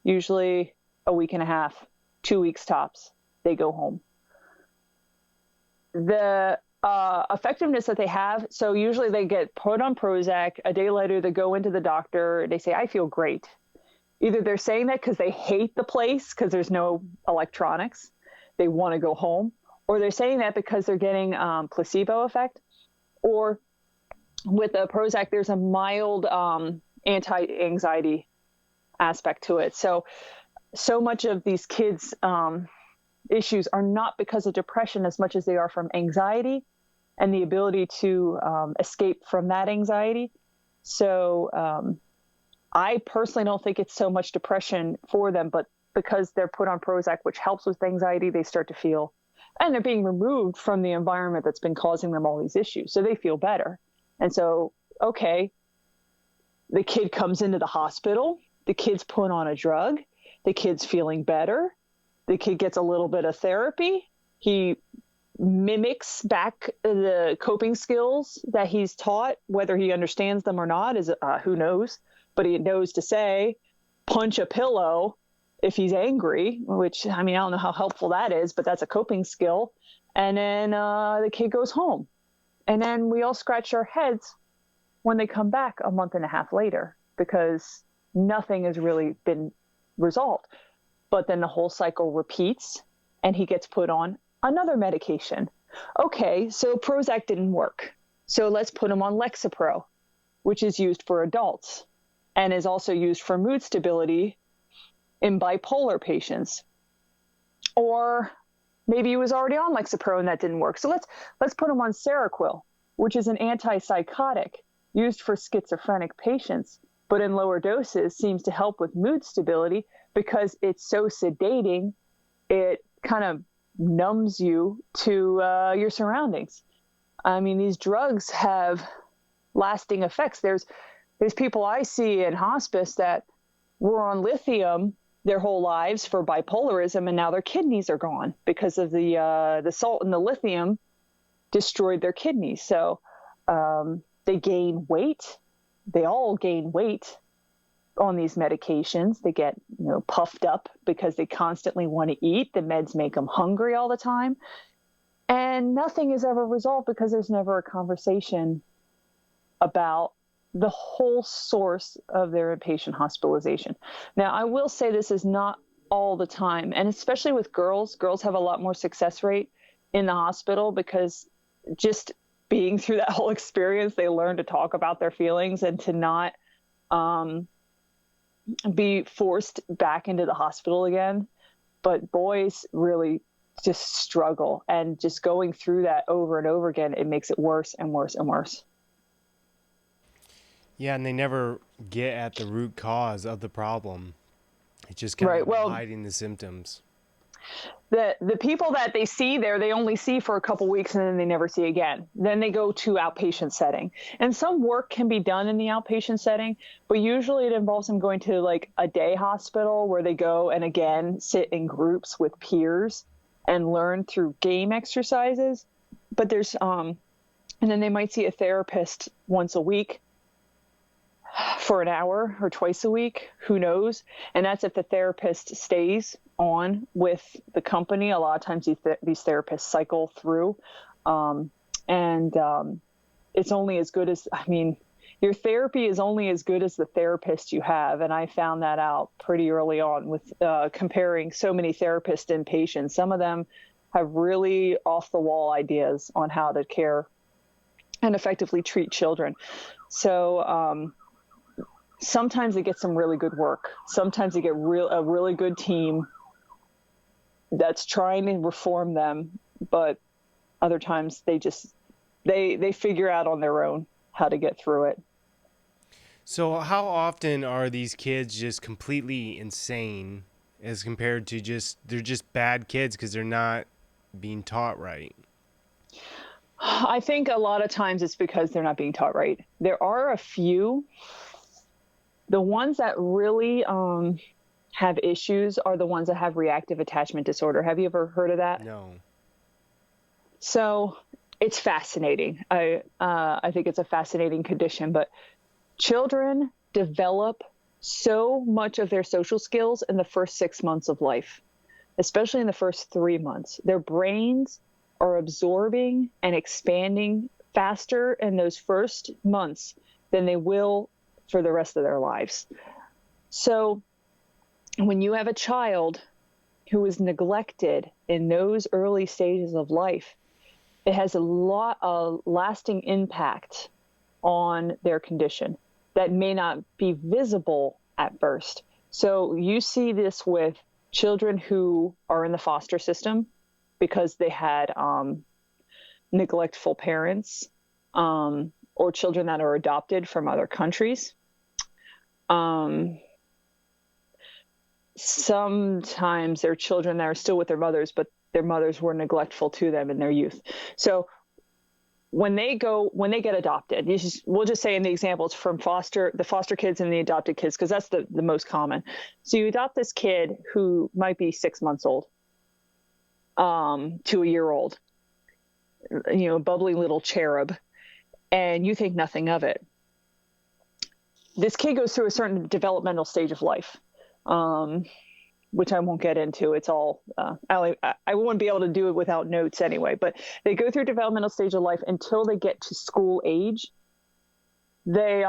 usually a week and a half, 2 weeks tops. They go home. The effectiveness that they have, so usually they get put on Prozac. A day later, they go into the doctor. They say, I feel great. Either they're saying that because they hate the place because there's no electronics. They want to go home. Or they're saying that because they're getting placebo effect. Or with the Prozac, there's a mild anti-anxiety aspect to it. So much of these kids' issues are not because of depression as much as they are from anxiety and the ability to escape from that anxiety. So I personally don't think it's so much depression for them, but because they're put on Prozac, which helps with anxiety, they start to feel, and they're being removed from the environment that's been causing them all these issues. So they feel better. And so, okay, the kid comes into the hospital, the kid's put on a drug, the kid's feeling better, the kid gets a little bit of therapy, he mimics back the coping skills that he's taught. Whether he understands them or not is who knows, but he knows to say, punch a pillow if he's angry, which, I mean, I don't know how helpful that is, but that's a coping skill. And then the kid goes home. And then we all scratch our heads when they come back a month and a half later, because nothing has really been resolved. But then the whole cycle repeats and he gets put on another medication. Okay, so Prozac didn't work. So let's put him on Lexapro, which is used for adults and is also used for mood stability in bipolar patients. Or maybe he was already on Lexapro and that didn't work. So let's put him on Seroquel, which is an antipsychotic used for schizophrenic patients, but in lower doses seems to help with mood stability because it's so sedating, it kind of numbs you to your surroundings. I mean, these drugs have lasting effects. There's people I see in hospice that were on lithium their whole lives for bipolarism, and now their kidneys are gone because of the salt in the lithium destroyed their kidneys. So they gain weight. They all gain weight on these medications. They get puffed up because they constantly want to eat. The meds make them hungry all the time. And nothing is ever resolved because there's never a conversation about the whole source of their inpatient hospitalization. Now, I will say this is not all the time, and especially with girls have a lot more success rate in the hospital because just being through that whole experience, they learn to talk about their feelings and to not be forced back into the hospital again. But boys really just struggle, and just going through that over and over again, it makes it worse and worse and worse. Yeah, and they never get at the root cause of the problem. It's just kind of hiding the symptoms. The people that they see there, they only see for a couple weeks and then they never see again. Then they go to outpatient setting. And some work can be done in the outpatient setting, but usually it involves them going to like a day hospital where they go and again sit in groups with peers and learn through game exercises. But there's and then they might see a therapist once a week for an hour or twice a week, who knows? And that's if the therapist stays on with the company. A lot of times these therapists cycle through. It's only as good as, your therapy is only as good as the therapist you have. And I found that out pretty early on with comparing so many therapists and patients. Some of them have really off the wall ideas on how to care and effectively treat children. So, sometimes they get some really good work. Sometimes they get a really good team that's trying to reform them, but other times they figure out on their own how to get through it. So how often are these kids just completely insane as compared to they're just bad kids because they're not being taught right? I think a lot of times it's because they're not being taught right. There are a few. The ones that really have issues are the ones that have reactive attachment disorder. Have you ever heard of that? No. So it's fascinating. I think it's a fascinating condition, but children develop so much of their social skills in the first 6 months of life, especially in the first 3 months. Their brains are absorbing and expanding faster in those first months than they will for the rest of their lives. So when you have a child who is neglected in those early stages of life, it has a lasting impact on their condition that may not be visible at first. So you see this with children who are in the foster system because they had neglectful parents, or children that are adopted from other countries. Sometimes they're children that are still with their mothers, but their mothers were neglectful to them in their youth. So when they get adopted, we'll just say in the examples from the foster kids and the adopted kids, because that's the most common. So you adopt this kid who might be 6 months old to a year old, bubbly little cherub, and you think nothing of it. This kid goes through a certain developmental stage of life, which I won't get into. It's all, I wouldn't be able to do it without notes anyway, but they go through developmental stage of life until they get to school age. Their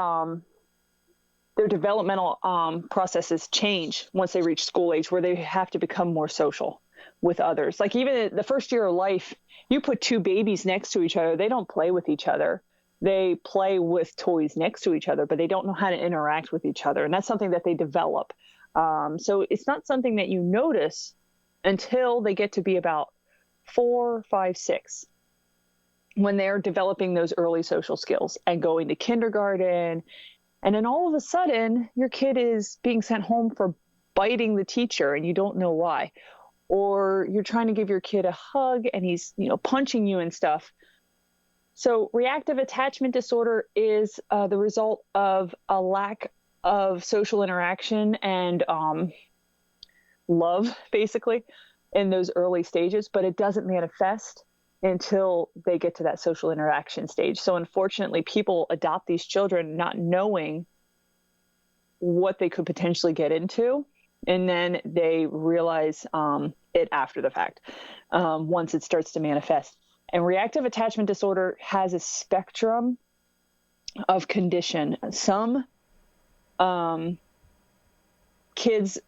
developmental processes change once they reach school age, where they have to become more social with others. Like even the first year of life, you put two babies next to each other, they don't play with each other. They play with toys next to each other, but they don't know how to interact with each other. And that's something that they develop. So it's not something that you notice until they get to be about 4, 5, 6, when they're developing those early social skills and going to kindergarten. And then all of a sudden, your kid is being sent home for biting the teacher and you don't know why. Or you're trying to give your kid a hug and he's, punching you and stuff. So reactive attachment disorder is the result of a lack of social interaction and love, basically, in those early stages, but it doesn't manifest until they get to that social interaction stage. So unfortunately, people adopt these children not knowing what they could potentially get into, and then they realize it after the fact, once it starts to manifest. And reactive attachment disorder has a spectrum of condition. Some kids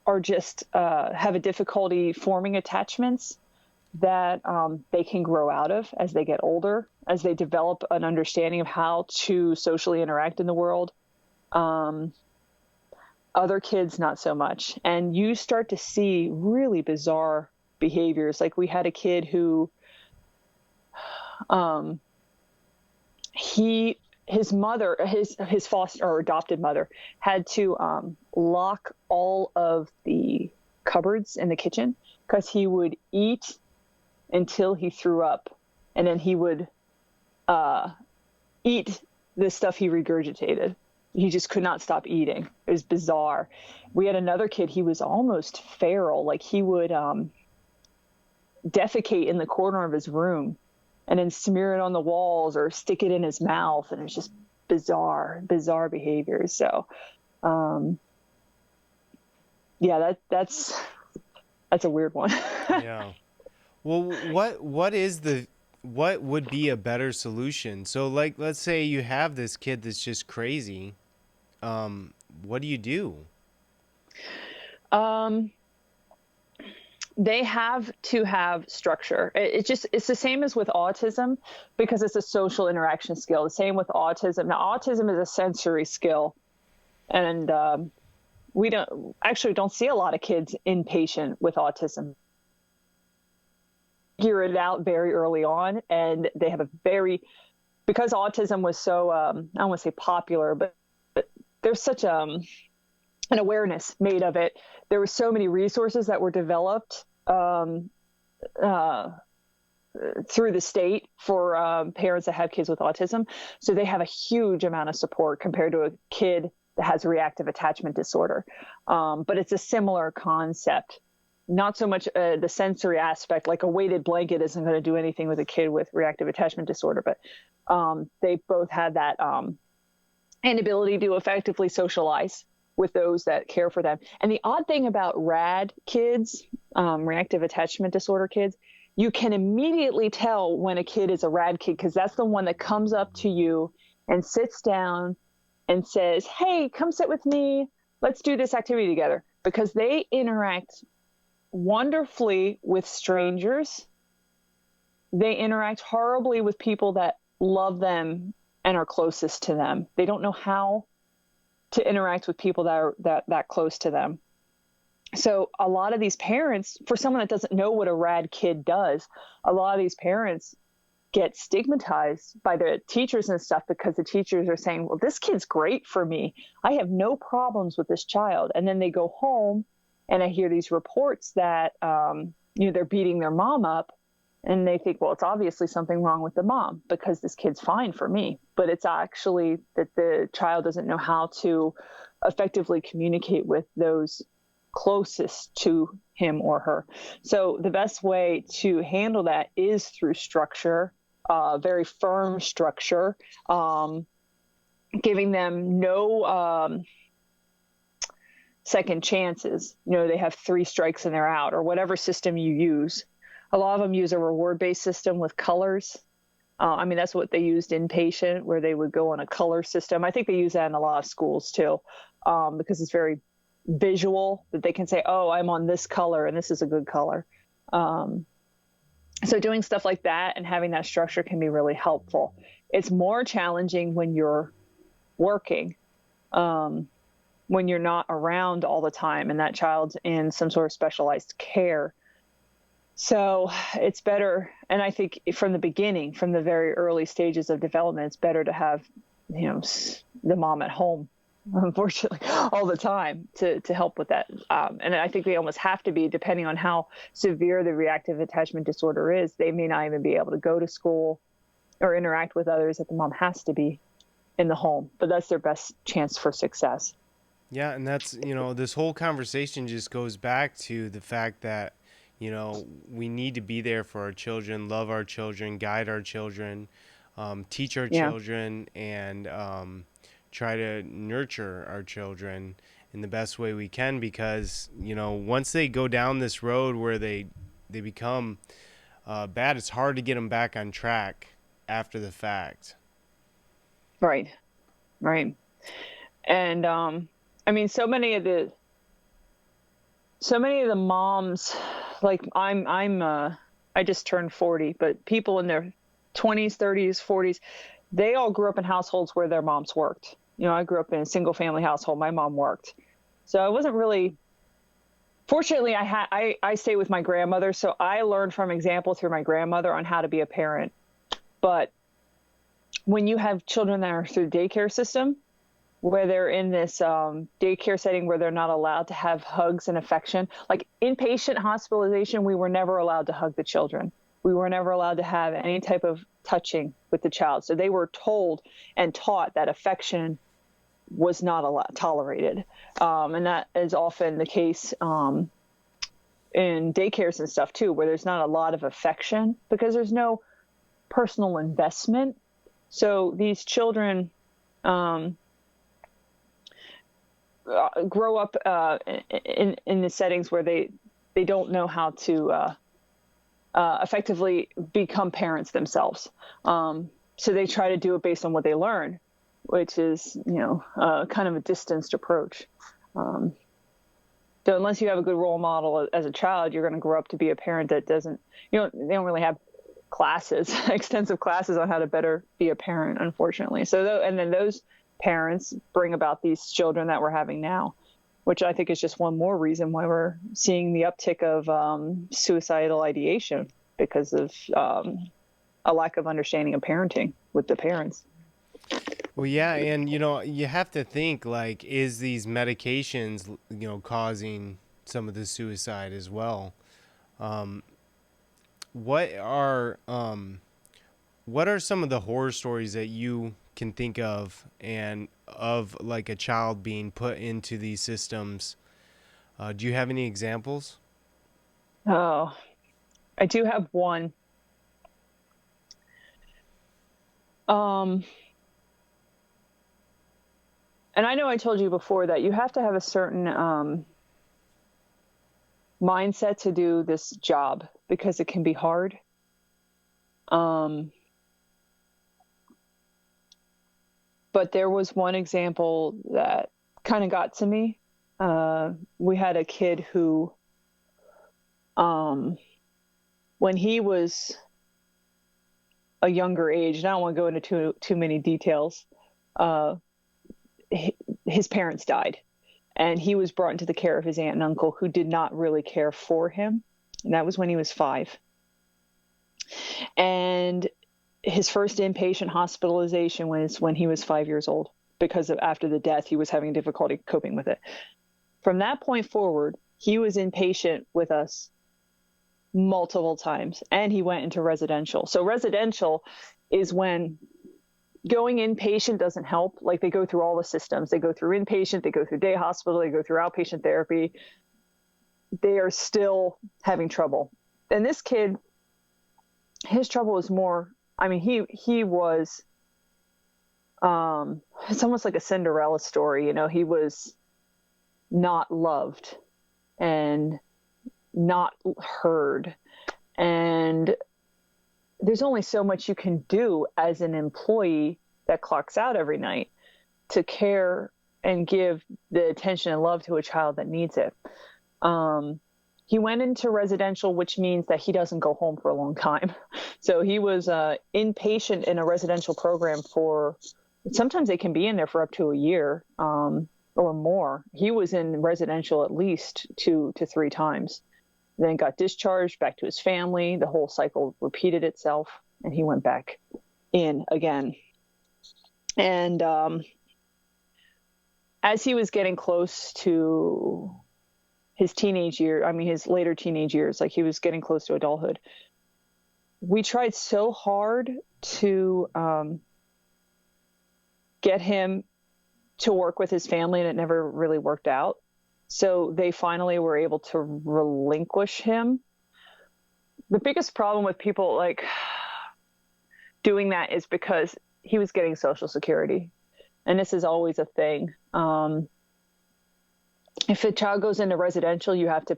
are just have a difficulty forming attachments that they can grow out of as they get older, as they develop an understanding of how to socially interact in the world. Other kids, not so much. And you start to see really bizarre behaviors. Like we had a kid who his mother, his foster or adopted mother, had to lock all of the cupboards in the kitchen because he would eat until he threw up, and then he would eat the stuff he regurgitated. He just could not stop eating. It was bizarre. We had another kid, he was almost feral. Like he would defecate in the corner of his room and then smear it on the walls or stick it in his mouth. And it's just bizarre behaviors. So, yeah, that's a weird one. Yeah. Well, what would be a better solution? So like, let's say you have this kid that's just crazy. What do you do? They have to have structure. It's the same as with autism, because it's a social interaction skill. The same with autism. Now, autism is a sensory skill. And we don't see a lot of kids inpatient with autism. Figure it out very early on, and they have because autism was so I don't want to say popular, but there's such an awareness made of it. There were so many resources that were developed through the state for parents that have kids with autism. So they have a huge amount of support compared to a kid that has reactive attachment disorder. But it's a similar concept. Not so much the sensory aspect, like a weighted blanket isn't going to do anything with a kid with reactive attachment disorder, but they both had that inability to effectively socialize with those that care for them. And the odd thing about RAD kids, reactive attachment disorder kids, you can immediately tell when a kid is a RAD kid, because that's the one that comes up to you and sits down and says, hey, come sit with me. Let's do this activity together, because they interact wonderfully with strangers. They interact horribly with people that love them and are closest to them. They don't know how to interact with people that are that close to them. So a lot of these parents, for someone that doesn't know what a RAD kid does, a lot of these parents get stigmatized by the teachers and stuff, because the teachers are saying, well, this kid's great for me. I have no problems with this child. And then they go home and I hear these reports that, they're beating their mom up, and they think, well, it's obviously something wrong with the mom because this kid's fine for me. But it's actually that the child doesn't know how to effectively communicate with those closest to him or her. So the best way to handle that is through structure, very firm structure, giving them no second chances. They have 3 strikes and they're out, or whatever system you use. A lot of them use a reward-based system with colors. That's what they used inpatient, where they would go on a color system. I think they use that in a lot of schools too, because it's very visual, that they can say, oh, I'm on this color and this is a good color. So doing stuff like that and having that structure can be really helpful. It's more challenging when you're working, when you're not around all the time and that child's in some sort of specialized care. So it's better, and I think from the beginning, from the very early stages of development, it's better to have, the mom at home, unfortunately, all the time to help with that. And I think they almost have to be, depending on how severe the reactive attachment disorder is. They may not even be able to go to school or interact with others, that the mom has to be in the home, but that's their best chance for success. Yeah, and that's, this whole conversation just goes back to the fact that, we need to be there for our children, love our children, guide our children, teach our children, and try to nurture our children in the best way we can, because, once they go down this road where they become bad, it's hard to get them back on track after the fact. Right. And, so many of the moms, like I just turned 40, but people in their 20s, 30s, 40s, they all grew up in households where their moms worked. I grew up in a single family household. My mom worked. So I wasn't really, fortunately, I stay with my grandmother. So I learned from example through my grandmother on how to be a parent. But when you have children that are through the daycare system, where they're in this daycare setting where they're not allowed to have hugs and affection, like inpatient hospitalization, we were never allowed to hug the children. We were never allowed to have any type of touching with the child. So they were told and taught that affection was not tolerated. And that is often the case in daycares and stuff too, where there's not a lot of affection because there's no personal investment. So these children grow up in the settings where they don't know how to effectively become parents themselves. So they try to do it based on what they learn, which is, kind of a distanced approach. So unless you have a good role model as a child, you're going to grow up to be a parent that doesn't, they don't really have classes, extensive classes on how to better be a parent, unfortunately. So, and then those parents bring about these children that we're having now, which I think is just one more reason why we're seeing the uptick of suicidal ideation, because of a lack of understanding of parenting with the parents. Well, yeah, and you have to think, like, is these medications, causing some of the suicide as well? Um, what are some of the horror stories that you can think of, and of like a child being put into these systems? Do you have any examples? Oh, I do have one. And I know I told you before that you have to have a certain mindset to do this job, because it can be hard. But there was one example that kind of got to me. We had a kid who, when he was a younger age, and I don't want to go into too many details, his parents died, and he was brought into the care of his aunt and uncle, who did not really care for him. And that was when he was 5. And his first inpatient hospitalization was when he was 5 years old, because after the death, he was having difficulty coping with it. From that point forward, he was inpatient with us multiple times, and he went into residential. So residential is when going inpatient doesn't help. Like, they go through all the systems. They go through inpatient, they go through day hospital, they go through outpatient therapy. They are still having trouble. And this kid, his trouble was more, I mean, he was, it's almost like a Cinderella story. He was not loved and not heard. And there's only so much you can do as an employee that clocks out every night to care and give the attention and love to a child that needs it. He went into residential, which means that he doesn't go home for a long time. So he was inpatient in a residential program for, sometimes they can be in there for up to a year or more. He was in residential at least 2 to 3 times, then got discharged back to his family. The whole cycle repeated itself, and he went back in again. And as he was getting close to his his later teenage years, like he was getting close to adulthood, we tried so hard to get him to work with his family, and it never really worked out. So they finally were able to relinquish him. The biggest problem with people like doing that is because he was getting Social Security. And this is always a thing. If a child goes into residential, you have to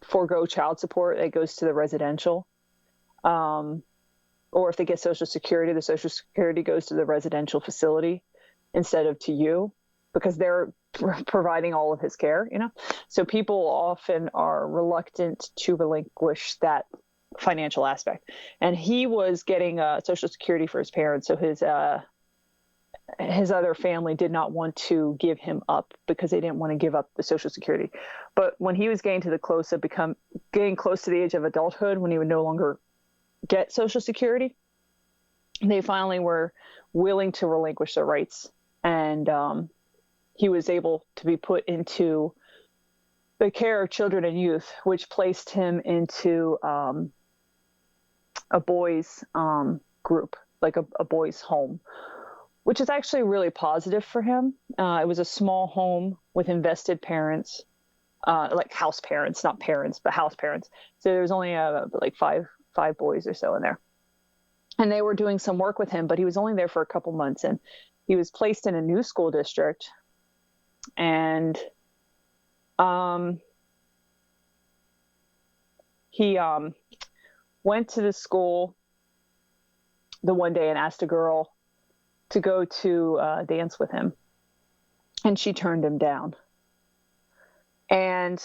forego child support that goes to the residential. Or if they get Social Security, the Social Security goes to the residential facility instead of to you, because they're providing all of his care, So people often are reluctant to relinquish that financial aspect. And he was getting Social Security for his parents, so his other family did not want to give him up, because they didn't want to give up the Social Security. But when he was getting close to the age of adulthood, when he would no longer get Social Security, they finally were willing to relinquish their rights. And he was able to be put into the care of children and youth, which placed him into a boys group, like a boys home, which is actually really positive for him. It was a small home with invested parents, like house parents, not parents, but house parents. So there was only like five boys or so in there. And they were doing some work with him, but he was only there for a couple months, and he was placed in a new school district. And he went to the school the one day and asked a girl to go to dance with him, and she turned him down. And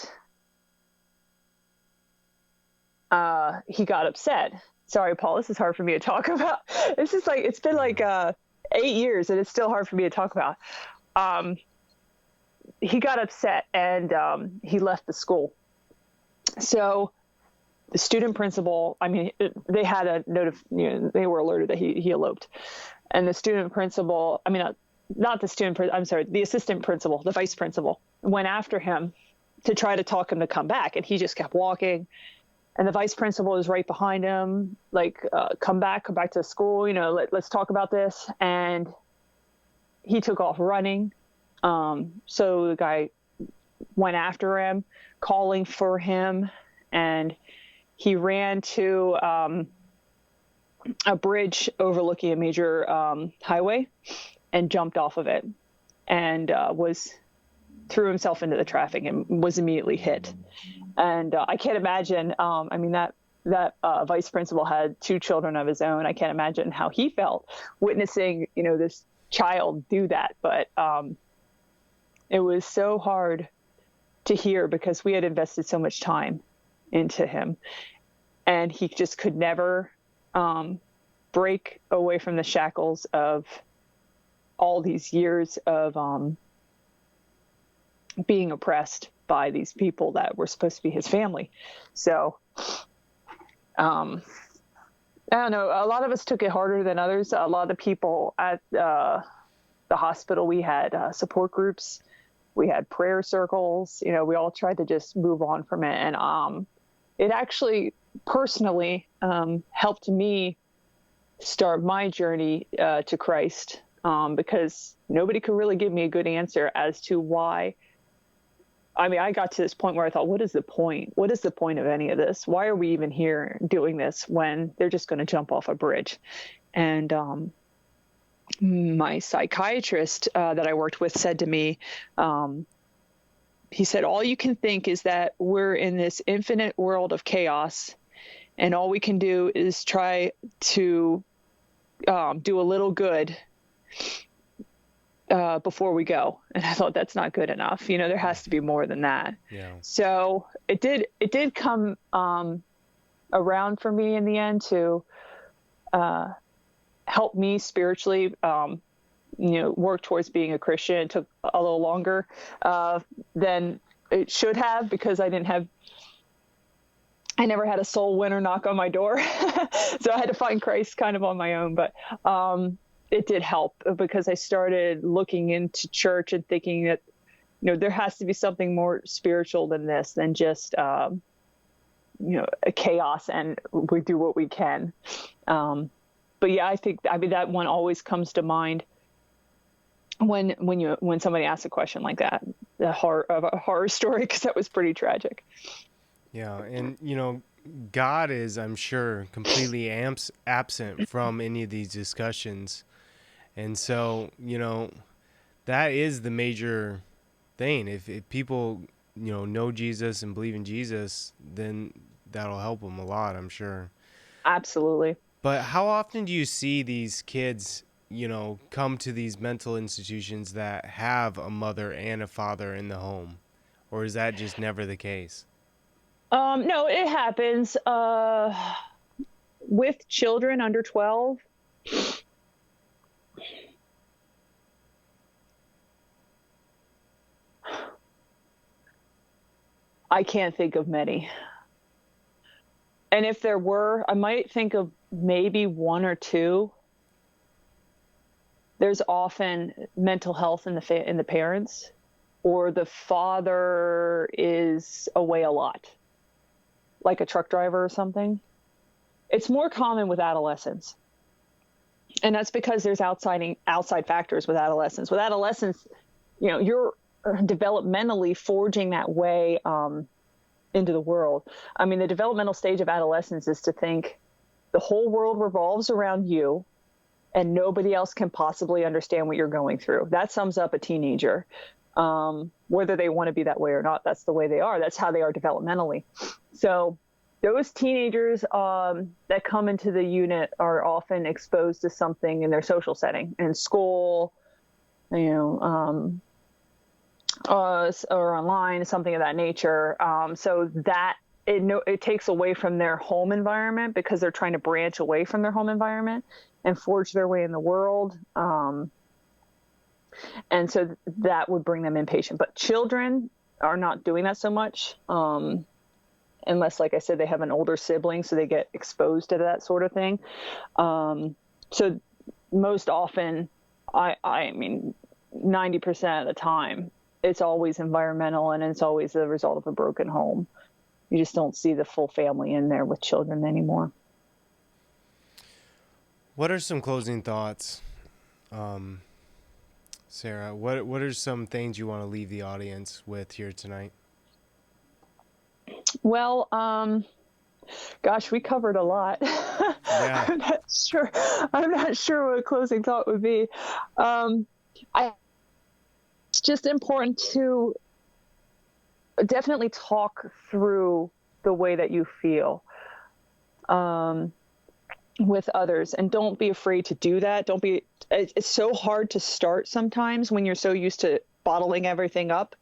he got upset. Sorry, Paul, this is hard for me to talk about. This is like, it's been like 8 years, and it's still hard for me to talk about. He got upset and he left the school. So the student principal, I mean, they had a note of, they were alerted that he eloped. And the student principal, I mean, not the student, I'm sorry, the assistant principal, the vice principal, went after him to try to talk him to come back. And he just kept walking. And the vice principal was right behind him, like, come back to school, let's talk about this. And he took off running. So the guy went after him, calling for him, and he ran to a bridge overlooking a major highway and jumped off of it, and threw himself into the traffic and was immediately hit. And I can't imagine. I mean, that vice principal had 2 children of his own. I can't imagine how he felt witnessing, this child do that. But it was so hard to hear because we had invested so much time into him, and he just could never break away from the shackles of all these years of being oppressed by these people that were supposed to be his family. So I don't know, a lot of us took it harder than others. A lot of the people at the hospital, we had support groups, we had prayer circles, we all tried to just move on from it. And it actually personally helped me start my journey to Christ, because nobody could really give me a good answer as to why. I mean, I got to this point where I thought, what is the point? What is the point of any of this? Why are we even here doing this when they're just going to jump off a bridge? And my psychiatrist that I worked with said to me, he said, all you can think is that we're in this infinite world of chaos, and all we can do is try to do a little good before we go. And I thought, that's not good enough. There has to be more than that. Yeah. So it did come around for me in the end to help me spiritually, work towards being a Christian. It took a little longer than it should have, because I never had a soul winner knock on my door. So I had to find Christ kind of on my own. But it did help, because I started looking into church and thinking that, there has to be something more spiritual than this, than just, a chaos, and we do what we can. But yeah, I mean, that one always comes to mind when somebody asks a question like that, a horror story, because that was pretty tragic. Yeah. And, God is, I'm sure, completely absent from any of these discussions. And so, that is the major thing. If people, know Jesus and believe in Jesus, then that'll help them a lot, I'm sure. Absolutely. But how often do you see these kids, come to these mental institutions that have a mother and a father in the home? Or is that just never the case? No, it happens with children under 12. I can't think of many. And if there were, I might think of maybe 1 or 2. There's often mental health in the parents, or the father is away a lot, like a truck driver or something. It's more common with adolescents. And that's because there's outside factors with adolescents. With adolescents, you're developmentally forging that way into the world. I mean, the developmental stage of adolescence is to think the whole world revolves around you, and nobody else can possibly understand what you're going through. That sums up a teenager. Whether they want to be that way or not, that's the way they are. That's how they are developmentally. So those teenagers that come into the unit are often exposed to something in their social setting, in school, or online, something of that nature. So that it takes away from their home environment, because they're trying to branch away from their home environment. and forge their way in the world. And so that would bring them impatient. But children are not doing that so much, unless, like I said, they have an older sibling, so they get exposed to that sort of thing. So most often, I mean, 90% of the time, it's always environmental, and it's always the result of a broken home. You just don't see the full family in there with children anymore. What are some closing thoughts, Sarah? What are some things you want to leave the audience with here tonight? Well, gosh, we covered a lot. Yeah. I'm not sure what a closing thought would be. It's just important to definitely talk through the way that you feel with others, and don't be afraid to do that. It's so hard to start sometimes when you're so used to bottling everything up,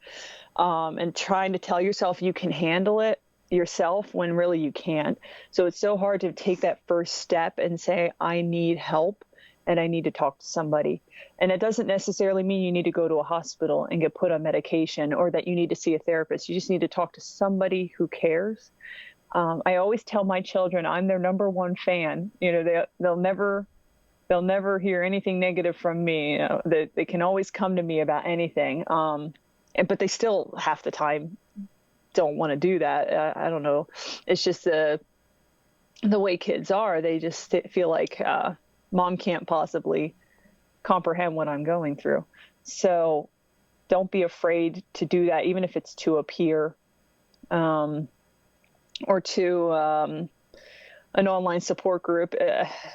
and trying to tell yourself you can handle it yourself when really you can't. So it's so hard to take that first step and say, I need help and I need to talk to somebody. And it doesn't necessarily mean you need to go to a hospital and get put on medication, or that you need to see a therapist. You just need to talk to somebody who cares. I always tell my children I'm their number one fan. They'll never hear anything negative from me. They can always come to me about anything. But they still half the time don't want to do that. I don't know. It's just the way kids are. They just feel like mom can't possibly comprehend what I'm going through. So don't be afraid to do that, even if it's to a peer, or to an online support group.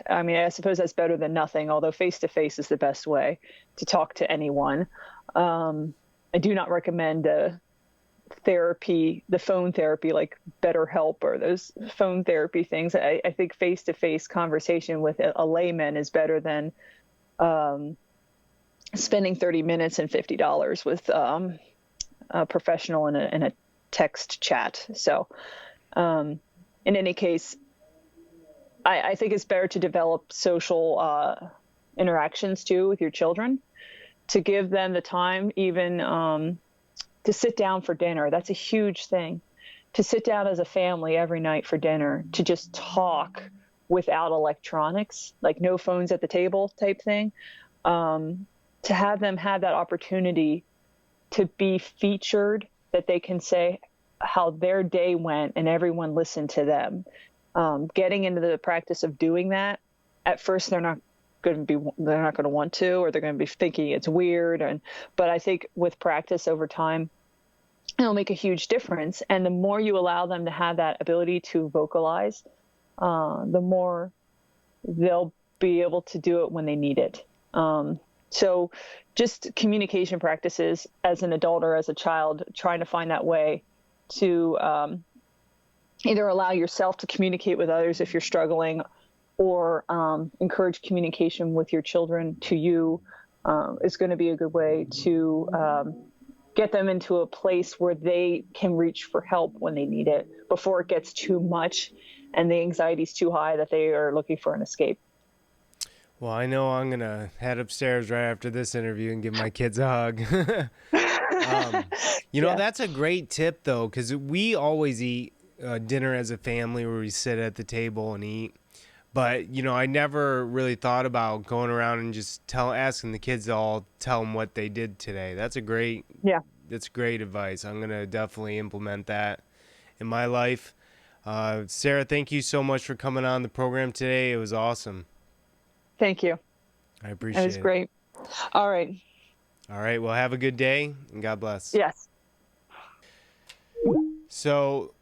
I mean, I suppose that's better than nothing, although face-to-face is the best way to talk to anyone. I do not recommend the phone therapy like BetterHelp or those phone therapy things. I think face-to-face conversation with a layman is better than spending 30 minutes and $50 with a professional in a text chat. So in any case, I think it's better to develop social interactions too with your children, to give them the time even to sit down for dinner. That's a huge thing. To sit down as a family every night for dinner, to just talk without electronics, like no phones at the table type thing. To have them have that opportunity to be featured, that they can say how their day went and everyone listened to them. Getting into the practice of doing that, at first they're not going to want to, or they're going to be thinking it's weird. But I think with practice over time, it'll make a huge difference. And the more you allow them to have that ability to vocalize, the more they'll be able to do it when they need it. So just communication practices as an adult or as a child, trying to find that way to either allow yourself to communicate with others if you're struggling, or encourage communication with your children to you, is going to be a good way to get them into a place where they can reach for help when they need it, before it gets too much and the anxiety is too high that they are looking for an escape. Well, I know I'm going to head upstairs right after this interview and give my kids a hug. That's a great tip, though, because we always eat dinner as a family where we sit at the table and eat. But, I never really thought about going around and just asking the kids to all tell them what they did today. That's great advice. I'm going to definitely implement that in my life. Sarah, thank you so much for coming on the program today. It was awesome. Thank you. I appreciate it. It was great. All right. All right. Well, have a good day and God bless. Yes. So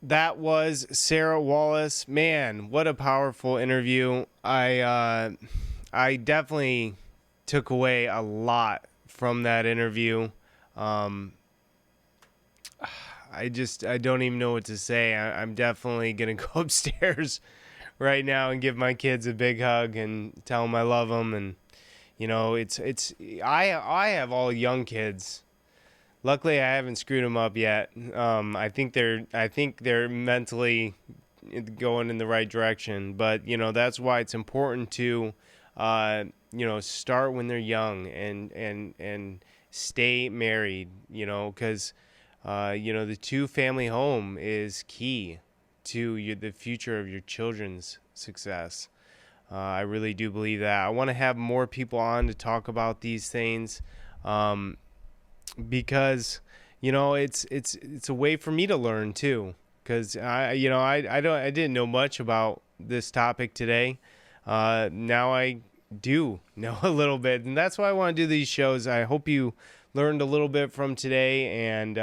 that was Sarah Wallis. Man, what a powerful interview. I definitely took away a lot from that interview. I don't even know what to say. I'm definitely going to go upstairs right now and give my kids a big hug and tell them I love them. And, I have all young kids. Luckily, I haven't screwed them up yet. I think they're mentally going in the right direction. But, that's why it's important to, start when they're young and stay married, because, the two-family home is key to the future of your children's success. I really do believe that. I want to have more people on to talk about these things, because it's a way for me to learn too. Because I didn't know much about this topic today. Now I do know a little bit, and that's why I want to do these shows. I hope you learned a little bit from today, and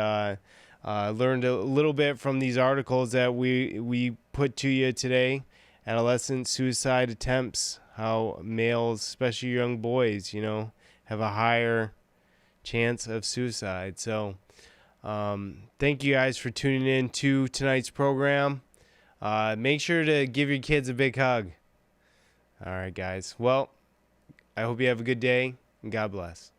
learned a little bit from these articles that we put to you today. Adolescent suicide attempts, how males, especially young boys, have a higher chance of suicide. So thank you guys for tuning in to tonight's program. Make sure to give your kids a big hug. All right, guys. Well, I hope you have a good day, and God bless.